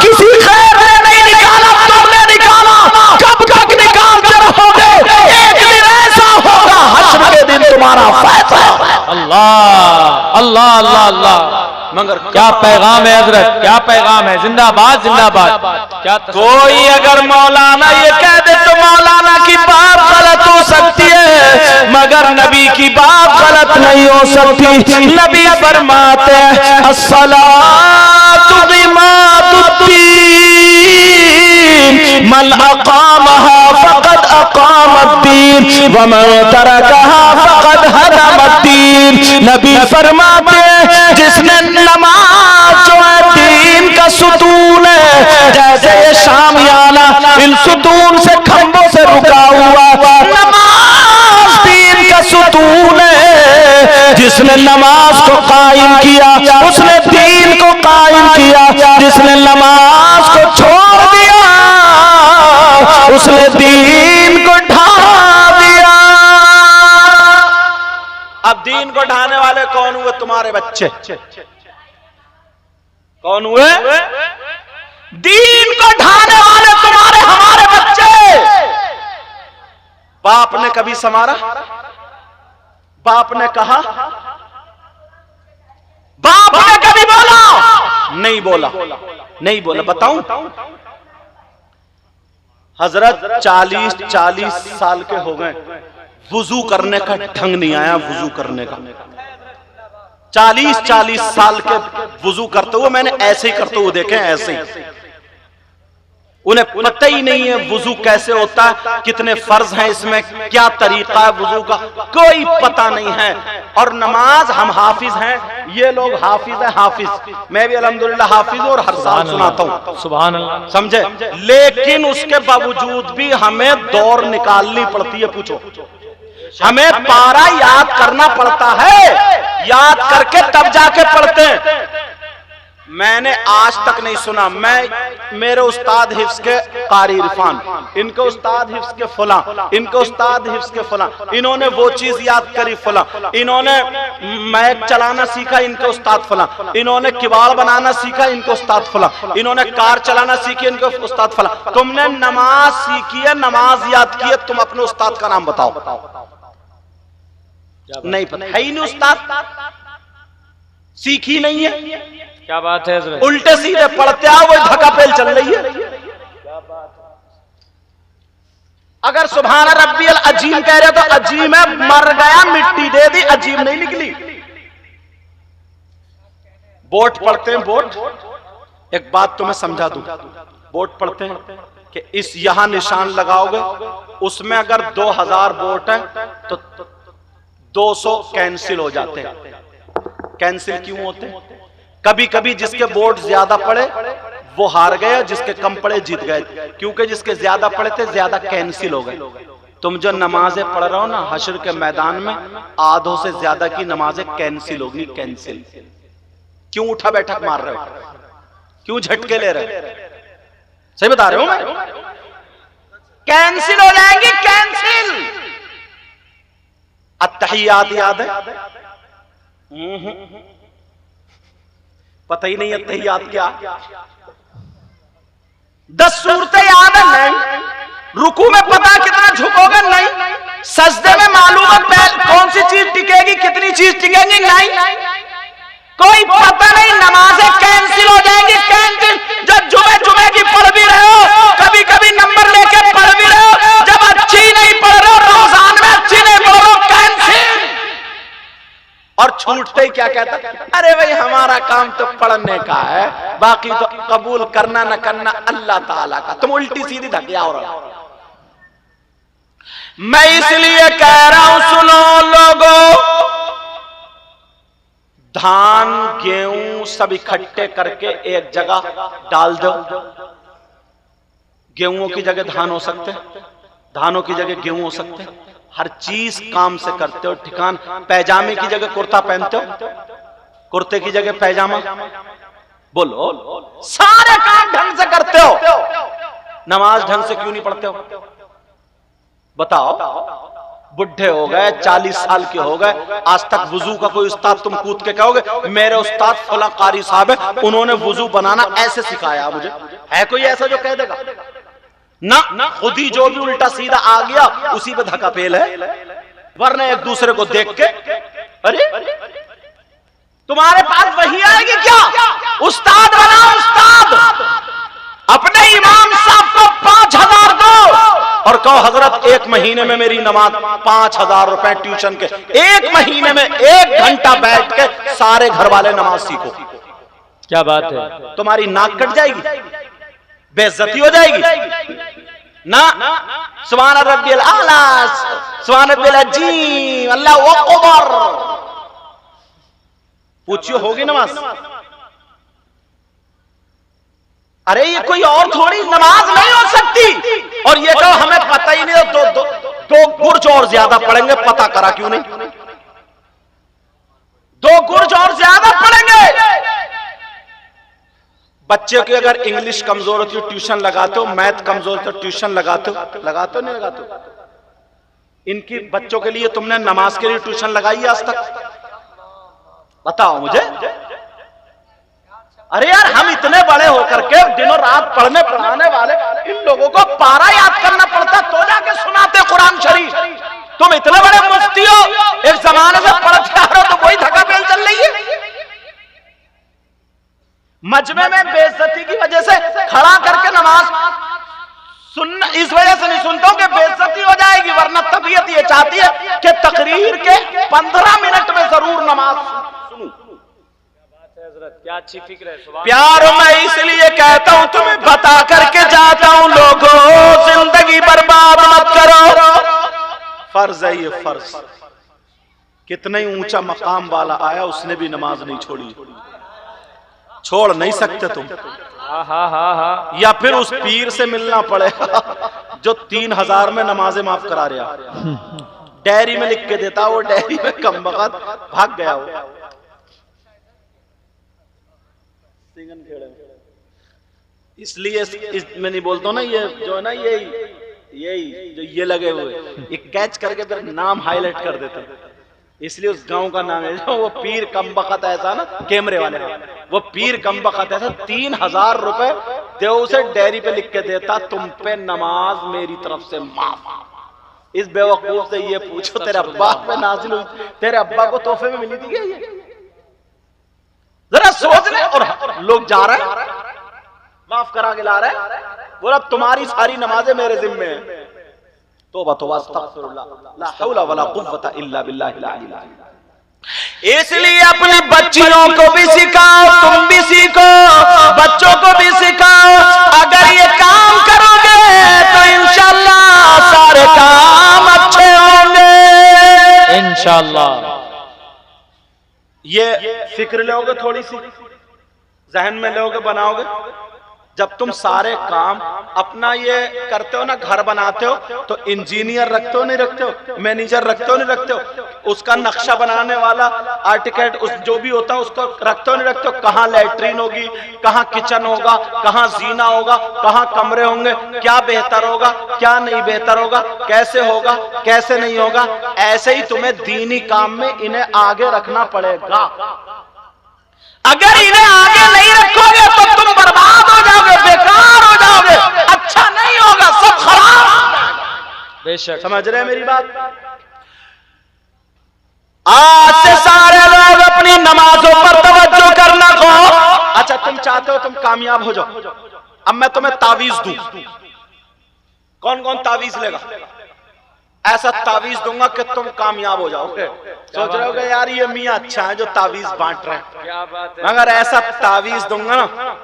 किसी खैर ने नहीं निकाला, तुमने निकाला। कब तक निकालते रहोगे? एक दिन ऐसा होगा, हश्र के दिन तुम्हारा फैसला। अल्लाह अल्लाह अल्लाह अल्लाह, मगर क्या पैगाम है हजरत, क्या पैगाम है। जिंदाबाद जिंदाबाद। क्या कोई अगर मौलाना ये कह दे तो मौलाना की बात गलत हो सकती है, मगर नबी की बात गलत नहीं हो सकती। नबी फरमाते हैं अस्सलातु क़िमातुद्दीन, मन अक़ामहा फ़क़द अक़ामद्दीन व मन तरकहा फ़क़द हदमद्दीन। नबी फरमाते हैं जिसने नमाज जो है दीन का सुतून है, जैसे ये शामियाना इन सुतून से खंभों से रुका हुआ, नमाज दीन का सुतून है। जिसने नमाज को कायम किया उसने दीन को कायम किया, जिसने नमाज को छोड़ दिया उसने दीन को ढा दिया। अब दीन को ढाने वाले कौन हुए? तुम्हारे बच्चे। कौन हुए? दीन को ढाने वाले तुम्हारे हमारे बच्चे। बाप ने कभी संवारा? बाप ने कहा? बाप ने कभी बोला? नहीं बोला, नहीं बोला। बताऊं, हजरत 40 साल के हो गए, वुजू करने का ढंग नहीं आया। वुजू करने का 40 साल के वुजू करते हुए मैंने ऐसे ही करते हुए देखे, ऐसे ही। उन्हें पता ही नहीं है वुजू कैसे होता है, कितने फर्ज हैं इसमें, क्या तरीका है वुजू का, कोई पता नहीं है। और नमाज हम हाफिज हैं, ये लोग हाफिज है। हाफिज मैं भी अल्हम्दुलिल्लाह हाफिज हूं और हर साल सुनाता हूं, सुभान अल्लाह, समझे। लेकिन उसके बावजूद भी हमें दौड़ निकालनी पड़ती है। पूछो, हमें पारा याद करना पड़ता है, याद करके तब जाके पढ़ते हैं। मैंने आज तक नहीं सुना, मेरे उस्ताद हिफ्स के कारी इरफान, इनके उस्ताद हिफ्स के फला, इनके उस्ताद हिफ्स के फला, इन्होंने वो चीज याद करी फला, इन्होंने मैक चलाना सीखा, इनके उस्ताद फला, इन्होंने किवाड़ बनाना सीखा, इनके उस्ताद फला, इन्होंने कार चलाना सीखी, इनके उस्ताद फला। तुमने नमाज सीखी है, नमाज याद की है, तुम अपने उस्ताद का नाम बताओ। नहीं पता, है ही नहीं उस्ताद, सीखी नहीं है। क्या बात है हजरत। उल्टे सीधे पढ़ते आओ, वो धक्का पेल चल रही है। अगर सुभान रब्बियल अजीम कह रहे तो अजीम है, मर गया, मिट्टी दे दी, अजीम नहीं निकली। बोट पढ़ते हैं, बोट। एक बात तुम्हें समझा दूं, बोट पढ़ते हैं कि इस यहां निशान लगाओगे, उसमें अगर 2000 बोट है तो 200 कैंसिल हो जाते हैं। कैंसिल क्यों होते हैं? कभी कभी जिसके वोट ज्यादा पड़े वो हार गया, जिसके कम पड़े जीत गए, क्योंकि जिसके ज्यादा पड़े थे ज्यादा कैंसिल हो गए। तुम जो नमाजें पढ़ रहे हो ना हश्र के मैदान में, आधों से ज्यादा की नमाजें कैंसिल होगी। कैंसिल क्यों? उठा बैठक मार रहे हो, क्यों झटके ले रहे हो? सही बता रहे हो मैं? कैंसिल हो जाएंगी, कैंसिल। अत्तहियात याद है? पता ही नहीं अत्तहियात क्या। 10 सूरतें याद है? नहीं। रुकू में पता कितना झुकोगे? नहीं। सजदे में मालूम है कौन सी चीज टिकेगी, कितनी चीज टिकेगी? नहीं। कोई पता नहीं, नमाजें कैंसिल हो जाएंगी, कैंसिल। जब जुमे की पढ़ भी रहे हो, कभी कभी नंबर लेके पढ़ भी रहे हो, जब अच्छी नहीं पढ़ रहे हो, रमजान में अच्छी नहीं पढ़ रहे हो, कैंसिल। और छूटते ही क्या कहता? अरे भाई हमारा काम तो पढ़ने का है, बाकी तो कबूल करना न करना अल्लाह ताला का। तुम उल्टी सीधी धकिया हो रहा। मैं इसलिए कह रहा हूं, सुनो लोगों, धान गेहूं सब इकट्ठे करके एक जगह डाल दो, गेहूं की जगह धान हो सकते, धानों की जगह गेहूं हो सकते, हर चीज काम से करते हो ठिकान। पैजामे की जगह कुर्ता पहनते हो, कुर्ते की जगह पैजामा, बोलो सारे काम ढंग से करते हो, नमाज ढंग से क्यों नहीं पढ़ते हो? बताओ। बुढ़े हो गए, 40 साल के हो गए, आज तक वुजू का कोई उस्ताद तुम कूद के कहोगे मेरे उस्ताद फला कारी साहब है, उन्होंने वुजू बनाना ऐसे सिखाया मुझे? है कोई ऐसा जो कह देगा? ना, खुद ही जो भी उल्टा सीधा आ गया उसी पे धक्का पेल है। वरना एक दूसरे को देख के अरे तुम्हारे पास वही आएगी क्या? उस्ताद बना, उस्ताद अपने इमाम साहब को 5,000 दो और कहो हजरत एक महीने में मेरी नमाज 5,000 रुपए ट्यूशन के, एक महीने में 1 घंटा बैठ के सारे घर वाले नमाज सीखो। क्या बात है? तुम्हारी नाक कट जाएगी, बेइज्जती हो जाएगी ना। सुभान रब्बियल आला, सुभान रब्बिल अजीम, अल्लाहु अकबर। पूछियो होगी नमाज? अरे ये कोई और थोड़ी नमाज नहीं हो सकती। और ये कहो हमें पता ही नहीं, दो गुर्ज और ज्यादा पढ़ेंगे, पता करा क्यों नहीं? 2 गुर्ज और ज्यादा पढ़ेंगे। बच्चे की अगर इंग्लिश कमजोर होती है ट्यूशन लगाते हो, मैथ कमजोर होती है ट्यूशन लगाते हो, नहीं लगाते हो? इनकी बच्चों के लिए तुमने नमाज के लिए ट्यूशन लगाई है आज तक? बताओ मुझे। अरे यार हम इतने बड़े होकर के दिनों रात पढ़ने पढ़ाने वाले, इन लोगों को पारा याद करना पड़ता तो जाके सुनाते कुरान शरीफ। तुम इतने बड़े मुफ्ती हो, एक जमाने से पढ़ते आ रहे हो तो वही धक्का पेल चल रही है। मजमे में बेइज्जती की वजह से खड़ा करके नमाज सुनना इस वजह से नहीं सुनता हूं कि बेइज्जती हो जाएगी, वरना तबीयत ये चाहती है कि तकरीर के 15 मिनट में जरूर नमाज सुनूं। क्या अच्छी फिक्र है। प्यार मैं इसलिए कहता हूं, तुम्हें बता करके जाता हूं लोगों, जिंदगी बर्बाद मत करो। फर्ज है ये, फर्ज। कितना ही ऊंचा मकाम वाला आया उसने भी नमाज नहीं छोड़ी। छोड़ नहीं सकते तुम। या फिर उस पीर से मिलना पड़ेगा जो 3,000 में नमाजें माफ करा रहा, डायरी में लिख के देता, वो डायरी में कमबख्त भाग गया वो। इसलिए मैं नहीं बोलता ना, ये जो है ना यही जो ये लगे हुए ये कैच करके फिर नाम हाईलाइट कर देते हैं, इसलिए उस गांव का नाम है वो पीर कमबख्त ऐसा ना, कैमरे वाले वो पीर कमबख्त ऐसा 3,000 रुपए दे उसे डायरी पे लिख के देता, तुम पे नमाज मेरी तरफ से माफ। इस बेवकूफ से ये पूछो तेरे अब्बा पे नाजिल हुई, तेरे अब्बा को तोहफे में मिली थी क्या ये? जरा सोच ले। और लोग जा रहे हैं माफ करा के ला रहे हैं, बोला तुम्हारी सारी नमाजें मेरे जिम्मे हैं। तौबा तौबा अस्तगफिरुल्लाह, ला हौला वला कुव्वता इल्ला बिल्लाहिल अलील अज़ीम। इसलिए अपनी बच्चियों को भी सिखाओ, तुम भी सीखो, बच्चों को भी सिखाओ। अगर ये काम करोगे तो इंशाअल्लाह सारे काम अच्छे होंगे इंशाअल्लाह। ये फिक्र लोगे, थोड़ी सी जहन में लोगे, बनाओगे। जब तुम सारे काम अपना ये करते हो ना, घर बनाते हो तो इंजीनियर रखते हो नहीं रखते हो, मैनेजर रखते हो नहीं रखते हो, उसका नक्शा बनाने वाला आर्किटेक्ट उस जो भी होता है उसको रखते हो नहीं रखते हो। कहाँ लैट्रीन होगी, कहाँ किचन होगा, कहाँ जीना होगा, कहाँ कमरे होंगे, क्या बेहतर होगा, क्या नहीं बेहतर होगा, कैसे होगा, कैसे नहीं होगा। ऐसे ही तुम्हें दीनी काम में इन्हें आगे रखना पड़ेगा। अगर इन्हें आगे नहीं रखोगे तो तुम बर्बाद हो जाओगे, बेकार हो जाओगे, अच्छा नहीं होगा, सब खराब। बेशक समझ रहे हैं मेरी बात? आज से सारे लोग अपनी नमाजों पर तवज्जो करना को। अच्छा तुम चाहते हो तुम कामयाब हो जाओ, अब मैं तुम्हें तावीज दूं। कौन कौन तावीज लेगा? ऐसा तावीज दूंगा कि तुम कामयाब हो जाओगे। सोच रहे होगे यार ये मियां अच्छा है जो तावीज बांट रहे हैं, क्या बात है। मगर ऐसा तावीज दूंगा ना,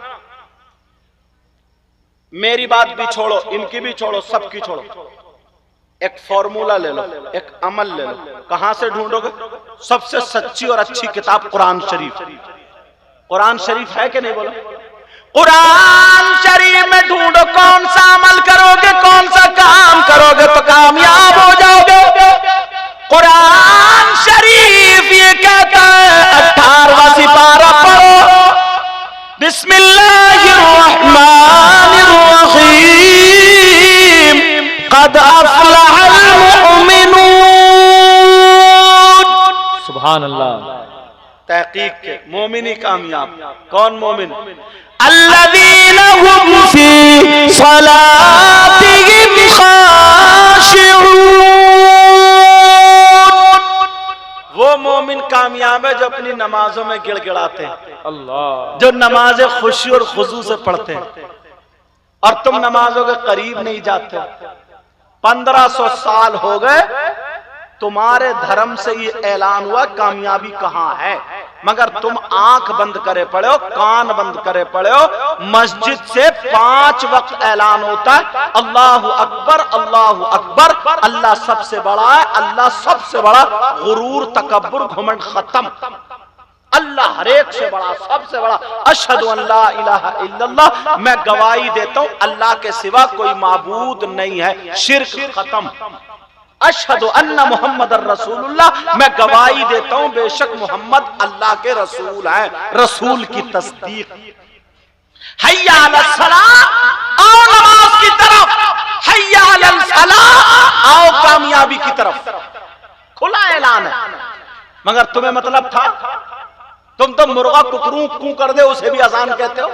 मेरी बात भी छोड़ो, इनकी भी छोड़ो, सबकी छोड़ो, एक फॉर्मूला ले लो, एक अमल ले लो। कहां से ढूंढोगे? सबसे सच्ची और अच्छी किताब कुरान शरीफ। कुरान शरीफ है कि नहीं बोलो? कुरान शरीफ में ढूंढो कौन सा अमल करोगे, कौन सा काम करोगे तो कामयाब हो जाओगे। कुरान शरीफ ये कहता है, 18वां सिपारा पढ़ो, बिस्मिल्लाहिर्रहमानिर्रहीम, क़द अफ़लहल मुमिनून। सुभान अल्लाह। तहकीक के मोमिन ही कामयाब। कौन मोमिन? अल्लज़ीना हुम फी सलातिहिम खाशिऊन। वो मोमिन कामयाब है जो अपनी नमाजों में गिड़गिड़ाते हैं, अल्लाह, जो नमाजें खुशी और खुशू से पढ़ते हैं। और तुम नमाजों के करीब नहीं जाते। 1500 साल हो गए तुम्हारे धर्म से ये ऐलान हुआ कामयाबी कहां है, मगर तुम आंख बंद करे पड़े हो, कान बंद करे पड़े हो। मस्जिद से 5 वक्त ऐलान होता है, अल्लाहु अकबर, अल्लाहु अकबर, अल्लाह सबसे बड़ा है, अल्लाह सबसे बड़ा। गुरूर, तकब्बुर, घमंड खत्म। अल्लाह हर एक से बड़ा, सबसे बड़ा। अशहदु अल्ला इलाहा इल्लल्लाह, मैं गवाही देता हूं अल्लाह के सिवा कोई माबूद नहीं है, शिर्क खत्म। अशहदु अन्ना मुहम्मद रसूलुल्लाह, मैं गवाही देता हूं बेशक मोहम्मद अल्लाह के रसूल हैं। रसूल की तस्दीक। हय्या अलल सलाह, आओ नमाज की तरफ। हय्या अलल फलाह, आओ कामयाबी की तरफ। खुला ऐलान है, मगर तुम्हें मतलब था? तुम तो मुर्गा कुकरू कू कर दे उसे भी अजान कहते हो।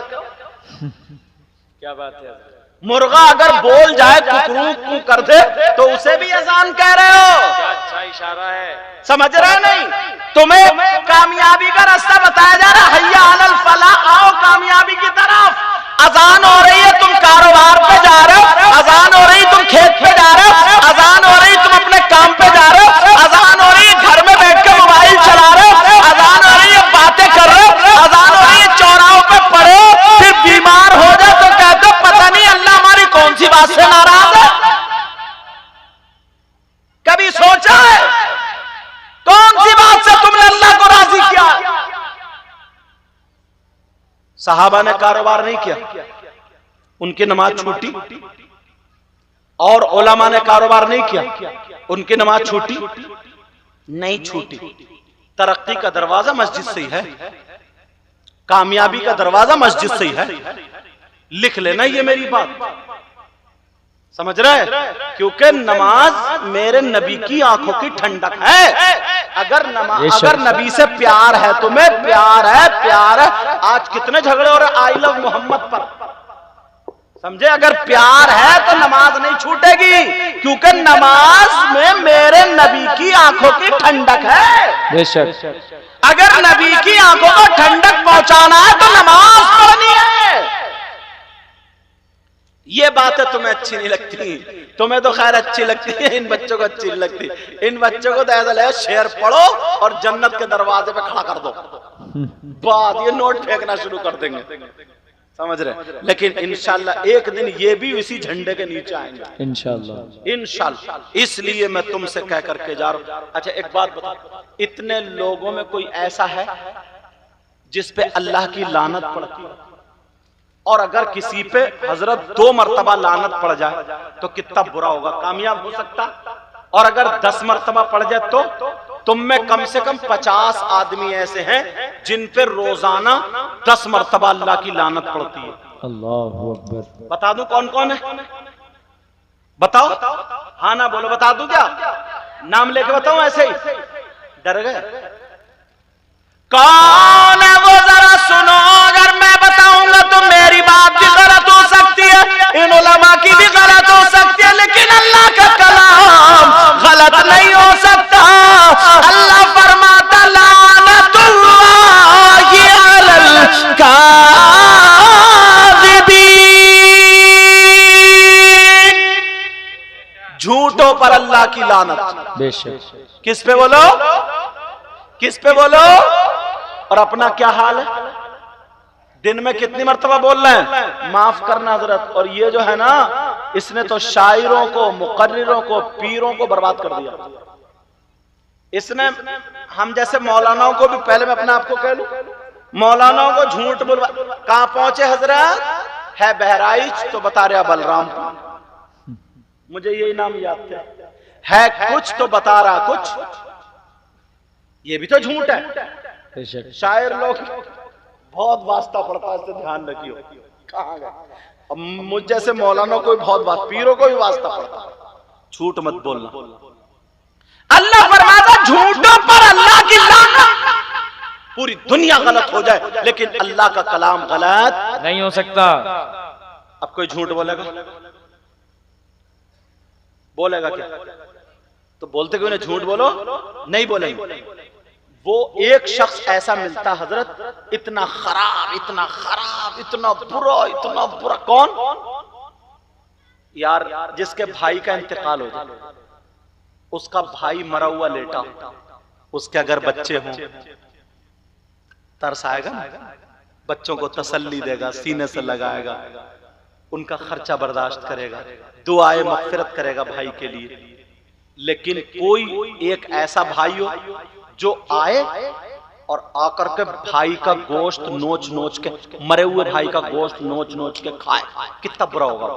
क्या बात है? मुर्गा अगर बोल जाए, कुकरू कू कर दे, तो उसे भी अजान कह रहे हो। क्या अच्छा इशारा है, समझ रहे नहीं? तुम्हें कामयाबी का रास्ता बताया जा रहा है। हय्या अलल फलाह, आओ कामयाबी की तरफ। अजान हो रही है, तुम कारोबार पे जा रहे हो। अजान हो रही, तुम खेत पे जा रहे हो। अजान हो रही, तुम अपने काम पे जा रहे हो। अजान हो रही, घर में बैठ के मोबाइल चला रहे हो। अजान हो रही है, बातें कर रहे हो। अजान हो रही है, चौराहों पे पड़े हो, फिर बीमार हो जाए तो कहते हो पता नहीं अल्लाह हमारी कौन सी बात से नाराज है। कभी सोचा है कौन सी बात से तुमने अल्लाह को राजी किया? सहाबा ने कारोबार नहीं किया, उनकी नमाज छूटी। और उलमा ने कारोबार नहीं किया, उनकी नमाज छूटी नहीं छूटी। तरक्की का दरवाजा मस्जिद से ही है, कामयाबी का दरवाजा मस्जिद से ही है। लिख लेना ये मेरी बात, समझ रहे? क्योंकि नमाज मेरे नबी की आंखों की ठंडक है। अगर नबी से प्यार है, तुम्हें प्यार है, प्यार है। आज कितने झगड़े हो रहे आई लव मोहम्मद पर, समझे? अगर प्यार है तो नमाज नहीं छूटेगी, क्योंकि नमाज में मेरे नबी की आंखों की ठंडक है। बेशक। अगर नबी की आंखों को ठंडक पहुंचाना है तो नमाज पढ़नी है। ये बातें तुम्हें अच्छी नहीं लगती, तुम्हें तो खैर अच्छी लगती है, इन बच्चों को अच्छी नहीं लगती। इन बच्चों को तो ऐसा लगे शेर पढ़ो और जन्नत के दरवाजे पे खड़ा कर दो, बाद ये नोट फेंकना शुरू कर देंगे, समझ रहे? लेकिन इंशाल्लाह एक दिन ये भी इसी झंडे के नीचे आएंगे, इंशाल्लाह, इंशाल्लाह। इसलिए मैं तुमसे कह करके जा रहा हूं। अच्छा एक बात बताओ, इतने लोगों में कोई ऐसा है जिस पे अल्लाह की लानत पड़ती है? और अगर किसी पे हजरत 2 मरतबा लानत पड़ जाए तो कितना बुरा होगा, कामयाब हो सकता? और अगर 10 मरतबा पड़ जाए तो तुम में कम से कम 50 आदमी ऐसे हैं जिन पे रोजाना 10 मरतबा अल्लाह की लानत पड़ती है। अल्लाहु अकबर। बता दूं कौन कौन है? बताओ, हाँ ना बोलो, बता दूं क्या? नाम लेके बताऊं ऐसे ही? डर गए? कौन है वो जरा सुनो। अगर मैं बताऊंगा तो मेरी बात भी गलत हो सकती है, इन उलमा की भी गलत हो सकती है, लेकिन अल्लाह का कलाम गलत नहीं हो सकता। अल्लाह फरमाता लानतुल्लाहि अलल काज़िबीन, झूठों पर अल्लाह की लानत। बेशक। किस पे बोलो, किस पे बोलो? और अपना क्या हाल है? दिन में कितनी मर्तबा बोल रहे हैं? माफ करना हजरत। और ये जो है ना, इसने तो शायरों को, मुकर्रिरों को, पीरों को बर्बाद कर दिया। इसने हम जैसे मौलानाओं को भी, पहले मैं अपने आप को कह लूं, मौलाना को झूठ बोलवा। कहां पहुंचे हजरत? है बहराइच तो बता रहा बलराम, मुझे यही नाम याद थे। है कुछ तो बता रहा कुछ, ये भी तो झूठ है। शायर लोग बहुत वास्ता पड़ता है, इससे ध्यान रखियो। कहां गए? अब मुझ जैसे मौलाना को भी बहुत बात, पीरों को भी वास्ता पड़ता है, झूठ मत बोलना। अल्लाह फरमाता झूठों पर अल्लाह की लानत। पूरी दुनिया गलत हो जाए लेकिन अल्लाह का कलाम गलत नहीं हो सकता। अब कोई झूठ बोलेगा, बोलेगा क्या? तो बोलते क्यों नहीं? झूठ बोलो, नहीं बोलेंगे। वो एक शख्स ऐसा मिलता हजरत, इतना खराब, इतना खराब, इतना बुरा, इतना बुरा। कौन? यार जिसके भाई का इंतकाल हो जाए, उसका भाई मरा हुआ लेटा, उसके अगर बच्चे हों, तरस आएगा ना? बच्चों को तसल्ली देगा, सीने से लगाएगा, उनका खर्चा बर्दाश्त करेगा, दुआए मग़फ़िरत करेगा भाई के लिए। लेकिन कोई एक ऐसा भाई हो जो आए और आकर के भाई का गोश्त नोच नोच के, मरे हुए भाई का गोश्त नोच नोच के खाए, कितना बुरा होगा।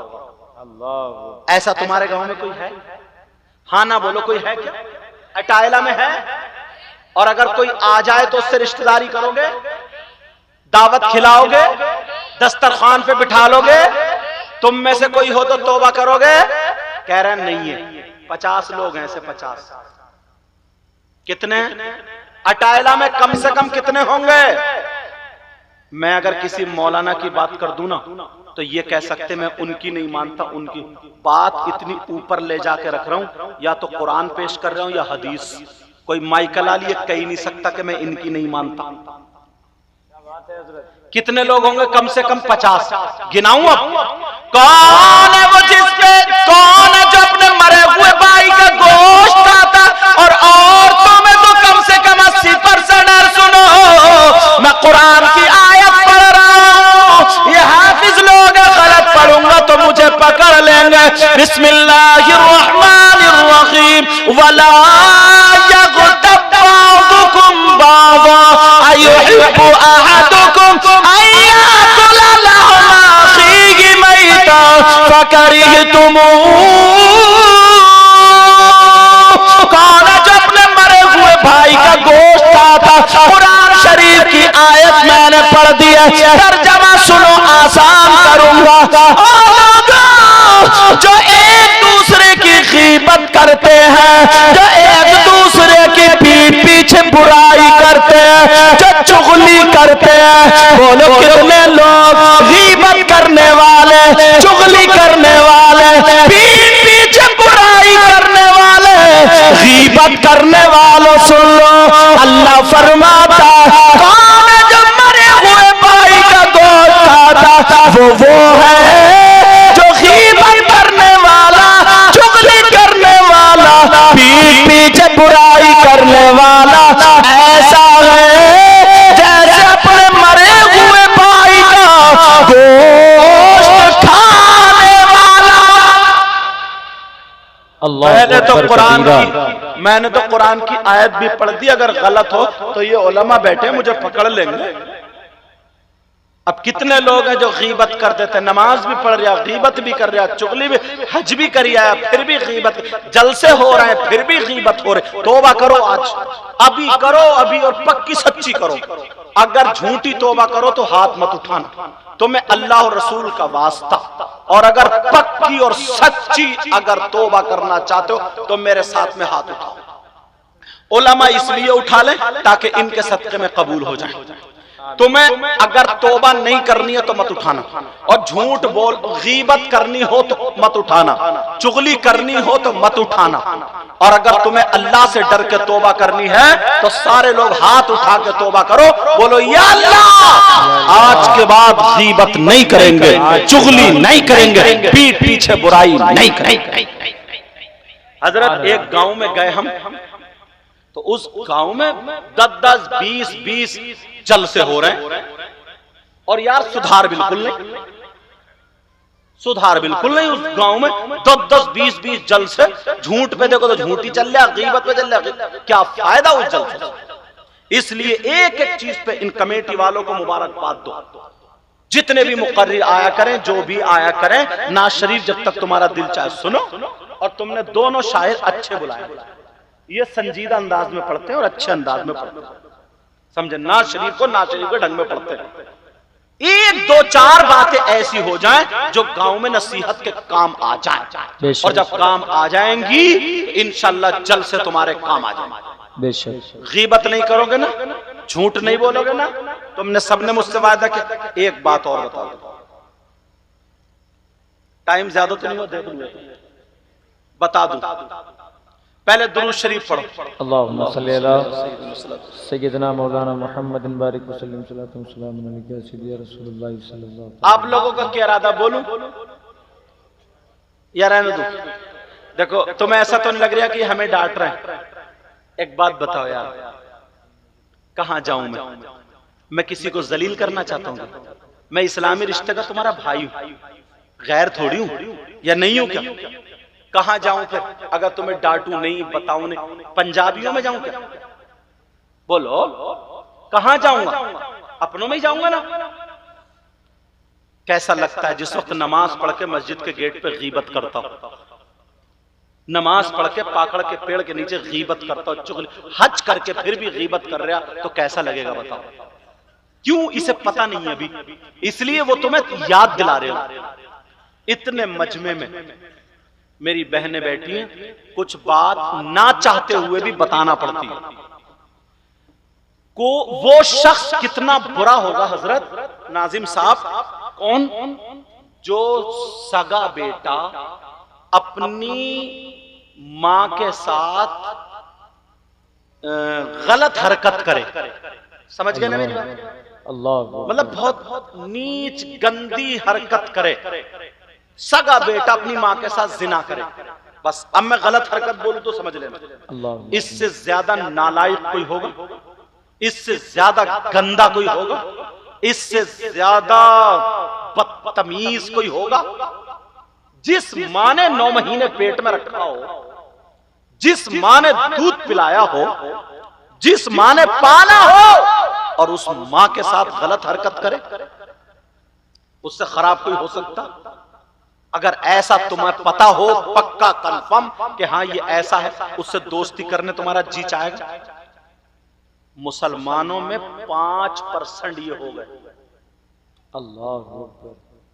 अल्लाह, ऐसा तुम्हारे गांव में कोई है? हाँ ना बोलो, कोई है क्या? अटायला में है? और अगर कोई आ जाए तो उससे रिश्तेदारी करोगे, दावत खिलाओगे, दस्तरखान पे बिठा लोगे? तुम में से कोई हो तो तौबा करोगे? कह रहे नहीं है। 50 लोग हैं ऐसे, 50। कितने? अटायला में कम से कम कितने होंगे? मैं अगर किसी मौलाना की बात कर दूं ना तो ये कह सकते मैं उनकी नहीं मानता, उनकी बात इतनी ऊपर ले जाके रख रहा हूं, या तो कुरान पेश कर रहा हूं या हदीस। कोई माइकला लिए कह ही नहीं सकता कि मैं इनकी नहीं मानता। कितने लोग होंगे? कम से कम 50। गिनाऊं अब? कौन है वो जिसपे, कौन है जो अपने मरे हुए भाई का गोश्त खाता? और औरतों में तो कम से कम 80%। और सुनो, मैं कुरान की आयत पढ़ रहा हूं, ये हाफिज लोग गलत पढ़ूंगा तो मुझे पकड़ लेंगे। बिस्मिल्लाहिर्रहमानिर्रहीम। वला यग़्तब बअदुकुम बअदा अयुहिब्बु अहदुकुम अय्याकुला लहमा अखीहि मैतन फकरिहतुमूह। कौन है जो अपने मरे हुए भाई का गोश्त खाता? कुरान शरीफ की आयत मैंने पढ़ दी है, तर्जमा सुनो, आसान करूंगा। जो एक दूसरे की गीबत करते हैं, जो एक दूसरे की पीठ पीछे बुराई करते हैं, जो चुगली करते हैं, बोलो कितने लोग गीबत करने वाले, चुगली करने वाले, पीठ पीछे बुराई करने वाले, गीबत करने वालों, सुन लो, अल्लाह फरमाता कौन है जो मरे हुए भाई का गोश्त खाता? वो है जो गीबत करने वाला, चुगली करने वाला, पीठ पीछे बुराई करने वाला ऐसा है जैसे अपने मरे हुए भाई का गोश्त खाने वाला। मैंने तो कुरान की आयत भी पढ़ दी, अगर गलत हो तो ये उलमा बैठे मुझे पकड़ लेंगे। अब कितने लोग हैं जो गीबत कर देते हैं, नमाज भी पढ़ रहा, गीबत भी कर रहा, चुगली भी, हज भी कर रहा है, फिर भी गीबत, जलसे हो रहे हैं फिर भी गीबत हो रहे। तौबा करो आज, अभी करो, अभी, और पक्की सच्ची करो। अगर झूठी तौबा करो तो हाथ मत उठाना, तुम्हें अल्लाह और रसूल का वास्ता। और अगर पक्की और सच्ची अगर तौबा करना चाहते हो तो मेरे साथ में हाथ उठाओ। उलमा इसलिए उठा ले ताकि इनके सदक़े में कबूल हो जाए। तुम्हें अगर तौबा नहीं करनी है तो मत उठाना, और झूठ बोल, गीबत करनी हो तो मत उठाना, चुगली करनी हो तो मत उठाना। और अगर तुम्हें अल्लाह से डर के तौबा करनी है तो सारे लोग हाथ उठा के तौबा करो, बोलो या अल्लाह आज के बाद गीबत नहीं करेंगे, चुगली नहीं करेंगे, पीठ पीछे बुराई नहीं करेंगे। हजरत एक गांव में गए हम, तो उस गांव में 10-10, 20-20 जलसे हो रहे हैं, और यार सुधार बिल्कुल नहीं, सुधार बिल्कुल नहीं। उस गांव में 10-10, 20-20 जलसे, झूठ पे देखो तो झूठी चल रहा, गीबत पे चल रहा, क्या फायदा उस जलसे? इसलिए एक एक चीज पे इन कमेटी वालों को मुबारकबाद दो। जितने भी मुकर्रिर आया करें, जो भी आया करें, नाज शरीफ जब तक तुम्हारा दिल चाहे सुनो। और तुमने दोनों शायर अच्छे बुलाए, ये संजीदा अंदाज में पढ़ते हैं और अच्छे अंदाज में पढ़ते हैं, समझे। नाज शरीफ को नाज शरीफ के ढंग में पढ़ते हैं। एक दो चार बातें ऐसी हो जाएं जो गांव में नसीहत के काम आ जाए, और जब काम आ जाएंगी इंशाल्लाह जल्द से तुम्हारे काम आ जाएंगे। बेशक गीबत नहीं करोगे ना, झूठ नहीं बोलोगे ना। तुमने सबने मुझसे वादा किया। एक बात और बता दो, टाइम ज्यादा तो नहीं हो, देख लो बता दूं। पहले दुरूद शरीफ पढ़ो। अल्लाहुम्मा सल्ली अला सय्यिदना मौलाना मुहम्मदिन बारिक वसल्लम सल्लल्लाहु अलैहि रसूलुल्लाह सल्लल्लाहु। आप लोगों का क्या इरादा, बोलूं या रहने दूं? देखो तुम्हें ऐसा तो नहीं लग रहा कि हमें डांट रहे हैं? एक बात बताओ यार, कहां जाऊं मैं किसी को जलील करना चाहता हूं? मैं इस्लामी रिश्ते का तुम्हारा भाई हूं, गैर थोड़ी हूं या नहीं हूं क्या? कहां जाऊं फिर अगर तुम्हें डांटू नहीं, बताऊं नहीं? पंजाबियों में जाऊं क्या? बोलो कहां जाऊंगा? अपनों में ही जाऊंगा ना। कैसा लगता है जिस वक्त नमाज पढ़ के मस्जिद के गेट पे गीबत करता हूं, नमाज पढ़ के पाकड़ के पेड़ के नीचे गीबत करता हूं, चुगली, हज करके फिर भी गीबत कर रहा, तो कैसा लगेगा बताओ? क्यों? इसे पता नहीं है अभी, इसलिए वो तुम्हें याद दिला रहे हो। इतने मजमे में मेरी बहनें बैठी हैं, कुछ बात ना चाहते हुए भी बताना पड़ती है को। वो शख्स कितना बुरा होगा हजरत नाजिम साहब, कौन? जो सगा बेटा अपनी मां के साथ गलत हरकत करे। समझ गए ना मेरी बात? अल्लाह, मतलब बहुत नीच गंदी हरकत करे, सगा बेटा अपनी मां के साथ जिना करे। बस अब मैं गलत हरकत बोलूं तो समझ लेना। अल्लाह, इससे ज्यादा नालायक कोई होगा? इससे ज्यादा गंदा कोई होगा? इससे ज्यादा बदतमीज कोई होगा? जिस मां ने 9 महीने पेट में रखा हो, जिस मां ने दूध पिलाया हो, जिस मां ने पाला हो, और उस मां के साथ गलत हरकत करे, उससे खराब कोई हो सकता? अगर ऐसा तुम्हें पता हो पक्का कंफर्म कि हाँ ये ऐसा है, उससे दोस्ती करने तुम्हारा जी चाहेगा? मुसलमानों में 5% ये हो गए। अल्लाह,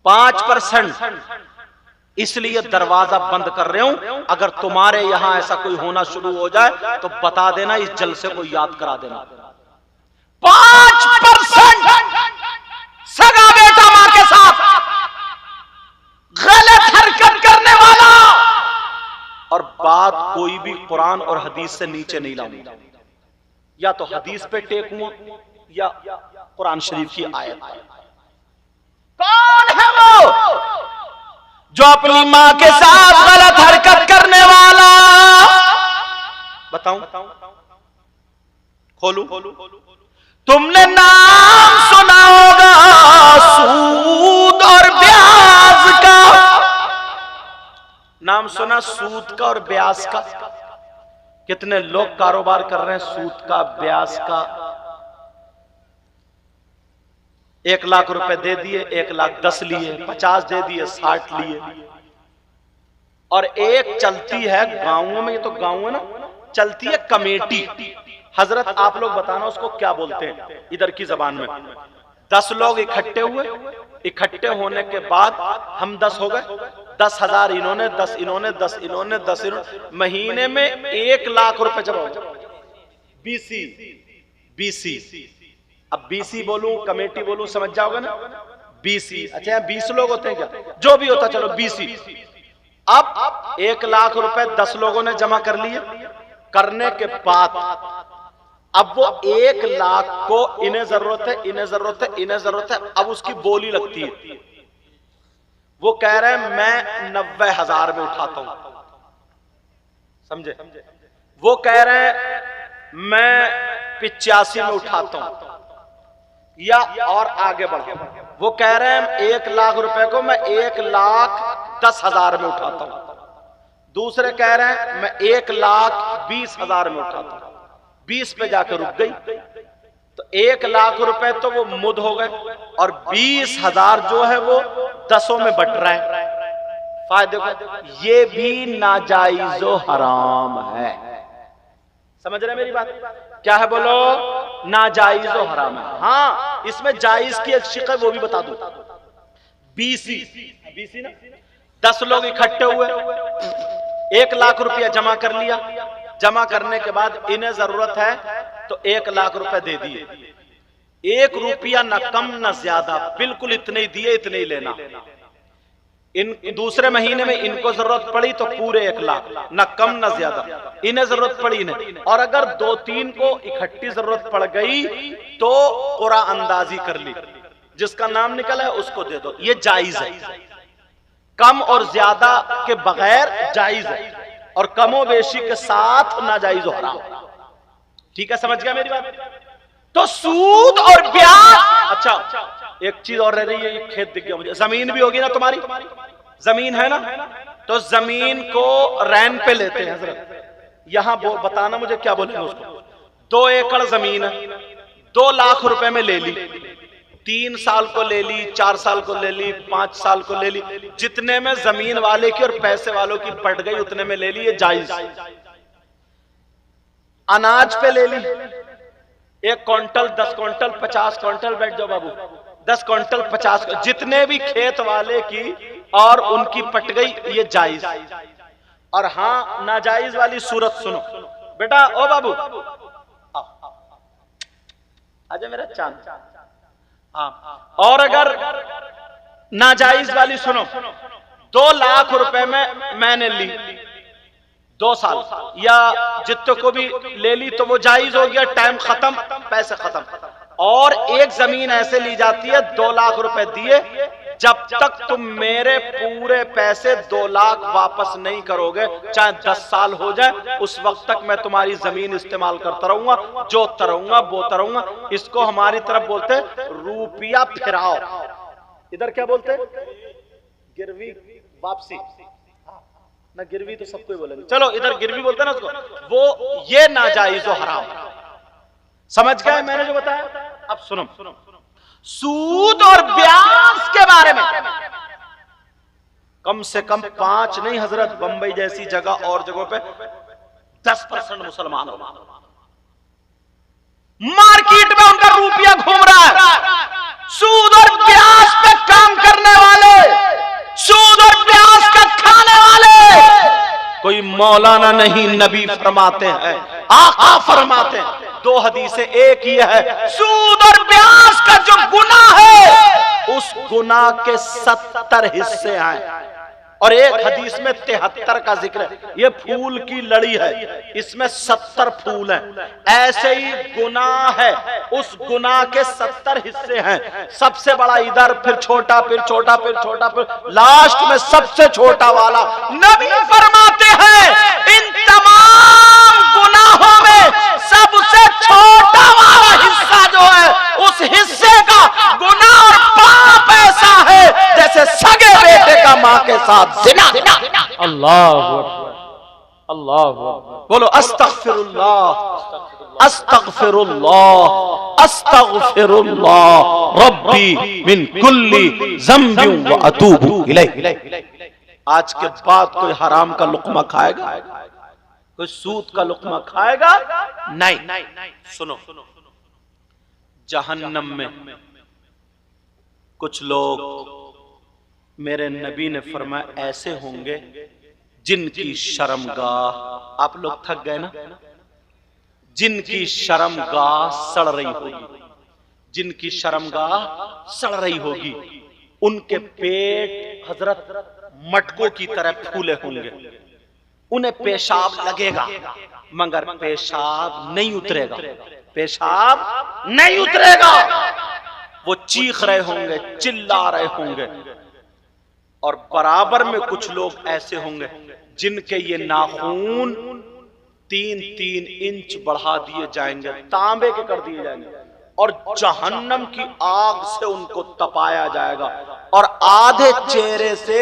5%। इसलिए दरवाजा बंद कर रहे हूं। अगर तुम्हारे यहां ऐसा कोई होना शुरू हो जाए तो बता देना, इस जलसे को याद करा देना। 5% सगा बेटा मां के साथ गलत हरकत करने वाला, और बात कोई भी कुरान और हदीस से नीचे नहीं लाऊंगा। या तो हदीस पे टेकूंगा या कुरान शरीफ की आयत। कौन है वो जो अपनी मां के साथ गलत हरकत करने वाला? बताऊं? खोलू? तुमने नाम सुना होगा सूद और ब्याज का। नाम सुना सूद का और ब्याज का? कितने लोग कारोबार कर रहे हैं सूद का, ब्याज का। 1 लाख रुपए दे दिए, 1,10,000 लिए, 50 दे दिए, 60 लिए। और एक चलती है गांवों में, ये तो गांव है ना, चलती है कमेटी। हजरत आप लोग बताना उसको क्या बोलते हैं इधर की जबान में? 10 लोग इकट्ठे हुए, इकट्ठे होने के बाद हम 10 हो गए, 10,000 इन्होंने, 10 इन्होंने, 10 इन्होंने, 10 इन्होंने, महीने में 1 लाख रुपए जमा हो। बीसी। अब बीसी बोलूं कमेटी बोलूं समझ जाओगे ना? बीसी। अच्छा 20 लोग होते हैं क्या? जो भी होता चलो बीसी। अब 1 लाख रुपए 10 लोगों ने जमा कर लिए। करने के बाद अब वो 1 लाख को इन्हें जरूरत है, इन्हें जरूरत है, इन्हें जरूरत है, अब उसकी बोली लगती है। वो कह रहे हैं मैं 90,000 में उठाता हूं, समझे? वो कह रहे हैं मैं 85 में उठाता हूं, या और आगे बढ़ो। वो कह रहे हैं 1 लाख रुपए को मैं 1,10,000 में उठाता हूं। दूसरे कह रहे हैं मैं 1,20,000 में उठाता हूं। 20 पे जाकर रुक गई। तो 1 लाख रुपए तो वो मुद हो गए और 20,000 जो है वो 10 में बट रहा है फायदे को। ये भी नाजायज़ो हराम है। समझ रहे मेरी बात? क्या है बोलो? नाजायज़ो हराम है। हाँ, इसमें जायज की एक शिक है, वो भी बता दूं। बीसी ना, 10 लोग इकट्ठे हुए, 1 लाख रुपया जमा कर लिया। जमा करने के बाद इन्हें जरूरत है तो 1 लाख रुपए दे दिए। 1 रुपया न कम न ज्यादा, बिल्कुल इतने ही दिए, इतने ही लेना। इन दूसरे महीने में इनको जरूरत पड़ी तो पूरे 1 लाख, न कम न ज्यादा। इन्हें जरूरत पड़ी इन्हें, और अगर 2-3 को इकट्ठी जरूरत पड़ गई तो कुरा अंदाजी कर ली, जिसका नाम निकला है उसको दे दो। ये जायज है, कम और ज्यादा के बगैर जायज है, और कमो बेशी के साथ नाजायज हराम। ठीक है, समझ गया मेरी बात? तो सूद और ब्याज। अच्छा, एक चीज और रह रही है, ये खेत दिख गया मुझे। जमीन भी होगी ना तुम्हारी, जमीन है ना, तो जमीन को रैन पे लेते हैं हजरत। यहां बताना मुझे क्या बोलेंगे उसको। 2 एकड़ जमीन है, 2 लाख रुपए में ले ली। 3 साल को ले ली, 4 साल को ले ली, 5 साल को ले ली, जितने में जमीन वाले की और पैसे वालों की पट गई उतने में ले ली, ये जायज। अनाज पे ले ली, 1 क्विंटल, 10 क्विंटल, 50 क्विंटल, बैठ जाओ बाबू, 10 क्विंटल, 50, जितने भी खेत वाले की और उनकी पट गई, ये जायज। और हाँ, नाजायज वाली सूरत सुनो बेटा। ओ बाबू आजा मेरा चांद। हाँ, और अगर नाजायज वाली सुनो, 2 लाख रुपए में मैंने ली, 2 साल या जितने को भी ले ली तो वो जायज हो गया, टाइम खत्म, पैसे खत्म। और एक जमीन ऐसे ली जाती है, 2 लाख रुपए दिए, जब तक तुम मेरे पूरे पैसे 2 लाख वापस नहीं करोगे, चाहे 10 साल हो जाए, उस वक्त तक मैं तुम्हारी जमीन इस्तेमाल करता रहूंगा, जोतता रहूंगा, बोता रहूंगा। इसको हमारी तरफ बोलते रुपया फिराओ। इधर क्या बोलते? गिरवी वापसी ना, गिरवी तो सबको ही बोलेंगे, चलो इधर गिरवी बोलते ना उसको। वो ये नाजायज़ और हराम। समझ गए मैंने जो बताया? अब सुनो, सूद और ब्याज के बारे में कम से कम 5 नहीं हजरत, बंबई जैसी जगह और जगहों पे 10% मुसलमान हो, मार्केट में उनका रुपया घूम रहा है। सूद और ब्याज पे काम करने वाले, सूद और ब्याज का खाने वाले कोई मौलाना नहीं, नबी फरमाते हैं, आका फरमाते हैं। 2 हदीसें, एक ही है, सूद और ब्याज का जो गुनाह है उस गुनाह के 70 हिस्से हैं, और एक हदीस में 73 का जिक्र है। ये फूल की लड़ी है, इसमें 70 फूल हैं। ऐसे ही गुनाह है, उस गुनाह के 70 हिस्से हैं। सबसे बड़ा इधर, फिर छोटा, फिर छोटा, फिर छोटा, फिर लास्ट में सबसे छोटा वाला। नबी फरमाते हैं इन तमाम गुनाहों में सबसे छोटा वाला हिस्सा जो है, उस हिस्से का गुनाह और पाप ऐसा है जैसे सगे बेटे का मां के साथ जिना। अल्लाह अकबर, अल्लाह अकबर। बोलो अस्तगफिरुल्लाह, अस्तगफिरुल्लाह, अस्तगफिरुल्लाह रब्बी मिन कुल्ली ज़ंबिन व अतूबु इलैह। आज के बाद कोई हराम का लुक़मा खाएगा? कोई सूद का लुक़मा खाएगा? नहीं। सुनो, जहन्नम में कुछ लोग, मेरे नबी ने फरमाया, ऐसे होंगे जिनकी शर्मगाह, आप लोग थक गए ना, जिनकी शर्मगाह सड़ रही होगी, जिनकी शर्मगाह सड़ रही होगी, उनके पेट हजरत मटकों की तरह फूले होंगे, उन्हें पेशाब लगेगा मगर पेशाब नहीं उतरेगा, पेशाब नहीं उतरेगा। वो चीख रहे होंगे, चिल्ला रहे होंगे। और बराबर में कुछ लोग ऐसे होंगे जिनके ये नाखून 3-3 इंच बढ़ा दिए जाएंगे, तांबे के कर दिए जाएंगे, और जहन्नम की आग से उनको तपाया जाएगा। और आधे चेहरे से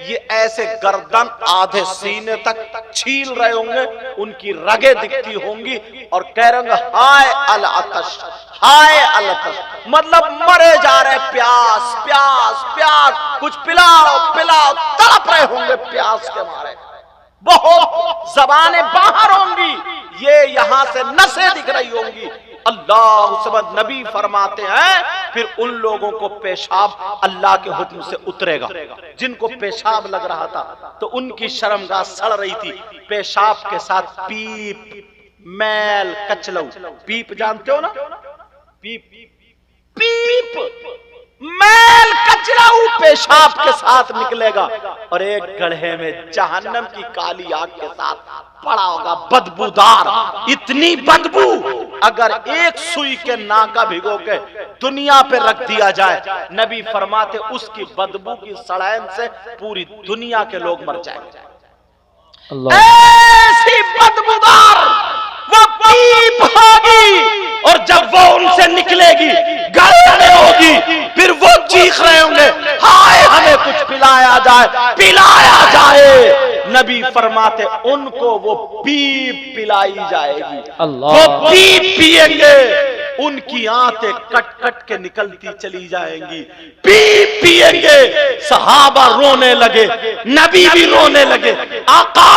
ये ऐसे गर्दन आधे सीने तक छील रहे होंगे, उनकी रगें दिखती होंगी और कह रहे होंगे हाय अल अतश, हाय अलकस, मतलब मरे जा रहे, प्यास प्यास प्यास, कुछ पिलाओ पिलाओ, तड़प रहे होंगे प्यास के मारे, बहुत जबानें बाहर होंगी, ये यहां से नसें दिख रही होंगी। अल्लाह समद नबी फरमाते हैं फिर उन लोगों को पेशाब अल्लाह के हुक्म से उतरेगा। जिनको पेशाब लग रहा था तो उनकी शर्मगाह सड़ रही थी, पेशाब के साथ पीप, मैल, कचलऊ, पीप जानते हो ना, पीप पीप मैल कचराऊ पेशाब के साथ निकलेगा और एक गड्ढे में जहन्नम की काली आग के साथ पड़ा होगा, बदबूदार, इतनी बदबू अगर एक सुई के नाका भिगो के दुनिया पे रख दिया जाए, नबी फरमाते उसकी बदबू की सड़ैन से पूरी दुनिया के लोग मर जाएंगे। ऐसी बदबूदार वो पीप होगी, और जब वो उनसे निकलेगी गर्दनें होगी, फिर वो चीख रहे होंगे हाय हमें कुछ पिलाया जाए, पिलाया जाए। नबी फरमाते उनको वो पीप पिलाई जाएगी, वो पीप पिएंगे, उनकी आंतें कट कट के निकलती चली जाएंगी, पीप पिएंगे। सहाबा रोने लगे, नबी भी रोने लगे, आका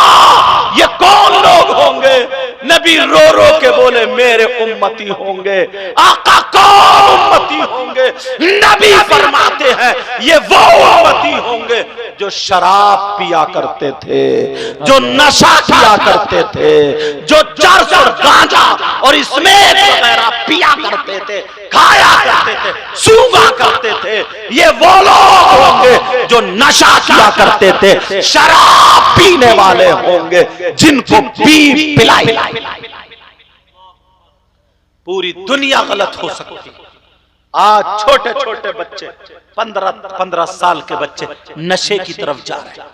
ये कौन लोग होंगे? नबी रो रो के बोले मेरे उम्मती होंगे। आका कौन उम्मती होंगे? नबी फरमाते हैं ये वो उम्मती होंगे जो शराब पिया करते थे, जो नशा किया करते थे, जो चरस और गांजा और इसमें वगैरह पिया करते थे, खाया करते थे, सूंघा करते थे। ये वो लोग होंगे जो नशा किया करते थे, शराब पीने वाले होंगे जिनको पी पिलाई। पूरी दुनिया गलत हो सकती। आज छोटे छोटे बच्चे 15 साल के बच्चे नशे की तरफ जा रहे हैं,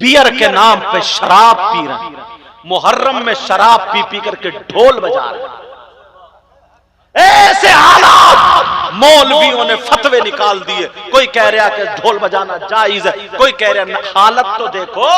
बियर के नाम पे शराब पी रहे हैं, मुहर्रम में शराब पी पी करके ढोल बजा रहे हैं। ऐसे हालात मौलवियों ने फतवे निकाल दिए, कोई कह रहा है कि ढोल बजाना जायज है, कोई कह रहा है हालत तो देखो।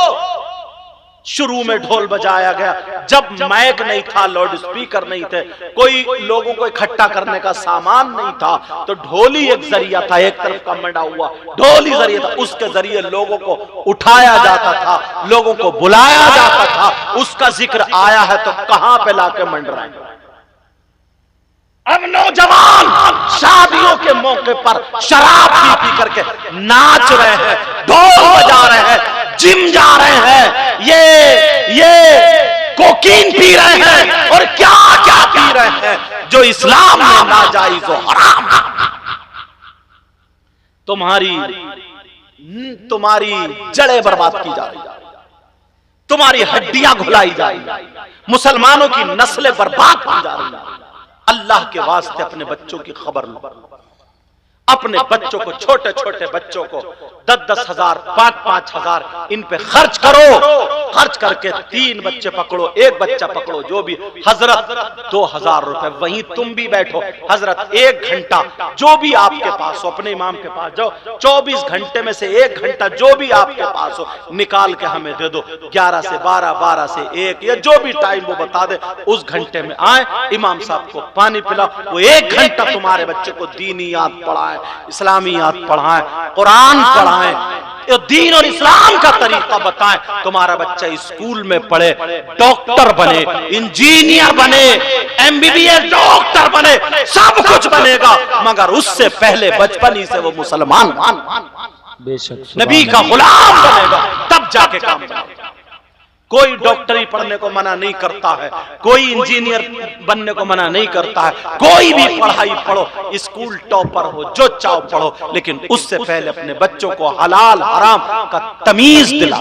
शुरू में ढोल बजाया गया जब माइक नहीं था, लाउड स्पीकर नहीं थे, कोई लोगों को इकट्ठा करने का सामान नहीं था, तो ढोल ही एक जरिया था, एक तरफ का मंडा हुआ ढोल ही जरिया था, उसके जरिए लोगों को उठाया जाता था, लोगों को बुलाया जाता था। उसका जिक्र आया है तो कहां पे लाके मंडराएं। अब नौजवान शादियों के मौके पर शराब पी पी करके नाच रहे हैं, ढोल बजा रहे हैं, जिम जा रहे हैं, ये कोकीन पी रहे हैं और क्या क्या पी रहे हैं जो इस्लाम में नाजायज हो, हराम। तुम्हारी जड़ें बर्बाद की जा रही, तुम्हारी हड्डियां घुलाई जा रही, मुसलमानों की नस्लें बर्बाद की जा रही। अल्लाह के वास्ते अपने बच्चों की खबर लो, अपने बच्चों को, छोटे छोटे बच्चों को 10-10 हजार 5-5 हजार इन पे खर्च करो। खर्च करके 3 बच्चे पकड़ो, 1 बच्चा पकड़ो, जो भी, हजरत 2000 रुपए, वहीं तुम भी बैठो, हजरत 1 घंटा जो भी आपके पास हो, अपने इमाम के पास जाओ, 24 घंटे में से 1 घंटा जो भी आपके पास हो निकाल के हमें दे दो, 11 से 12, 12 से 1 या जो भी टाइम वो बता दे, उस घंटे में आए, इमाम साहब को पानी पिलाओ, वो 1 घंटा तुम्हारे बच्चे को दीनियात पढ़ाए, इस्लामियात पढ़ाएं, कुरान पढ़ाएं, दीन और इस्लाम का तरीका बताएं। तुम्हारा बच्चा स्कूल में पढ़े, डॉक्टर बने, इंजीनियर बने, MBBS डॉक्टर बने, सब कुछ बनेगा, मगर उससे पहले बचपन ही से वो मुसलमान बेशक नबी का गुलाम बनेगा, तब जाके काम बनेगा। कोई डॉक्टरी पढ़ने को मना नहीं करता है, कोई इंजीनियर बनने को मना नहीं करता है, कोई भी पढ़ाई पढ़ो, स्कूल टॉपर हो, जो चाहो पढ़ो, लेकिन उससे पहले अपने बच्चों को हलाल हराम का तमीज दिला।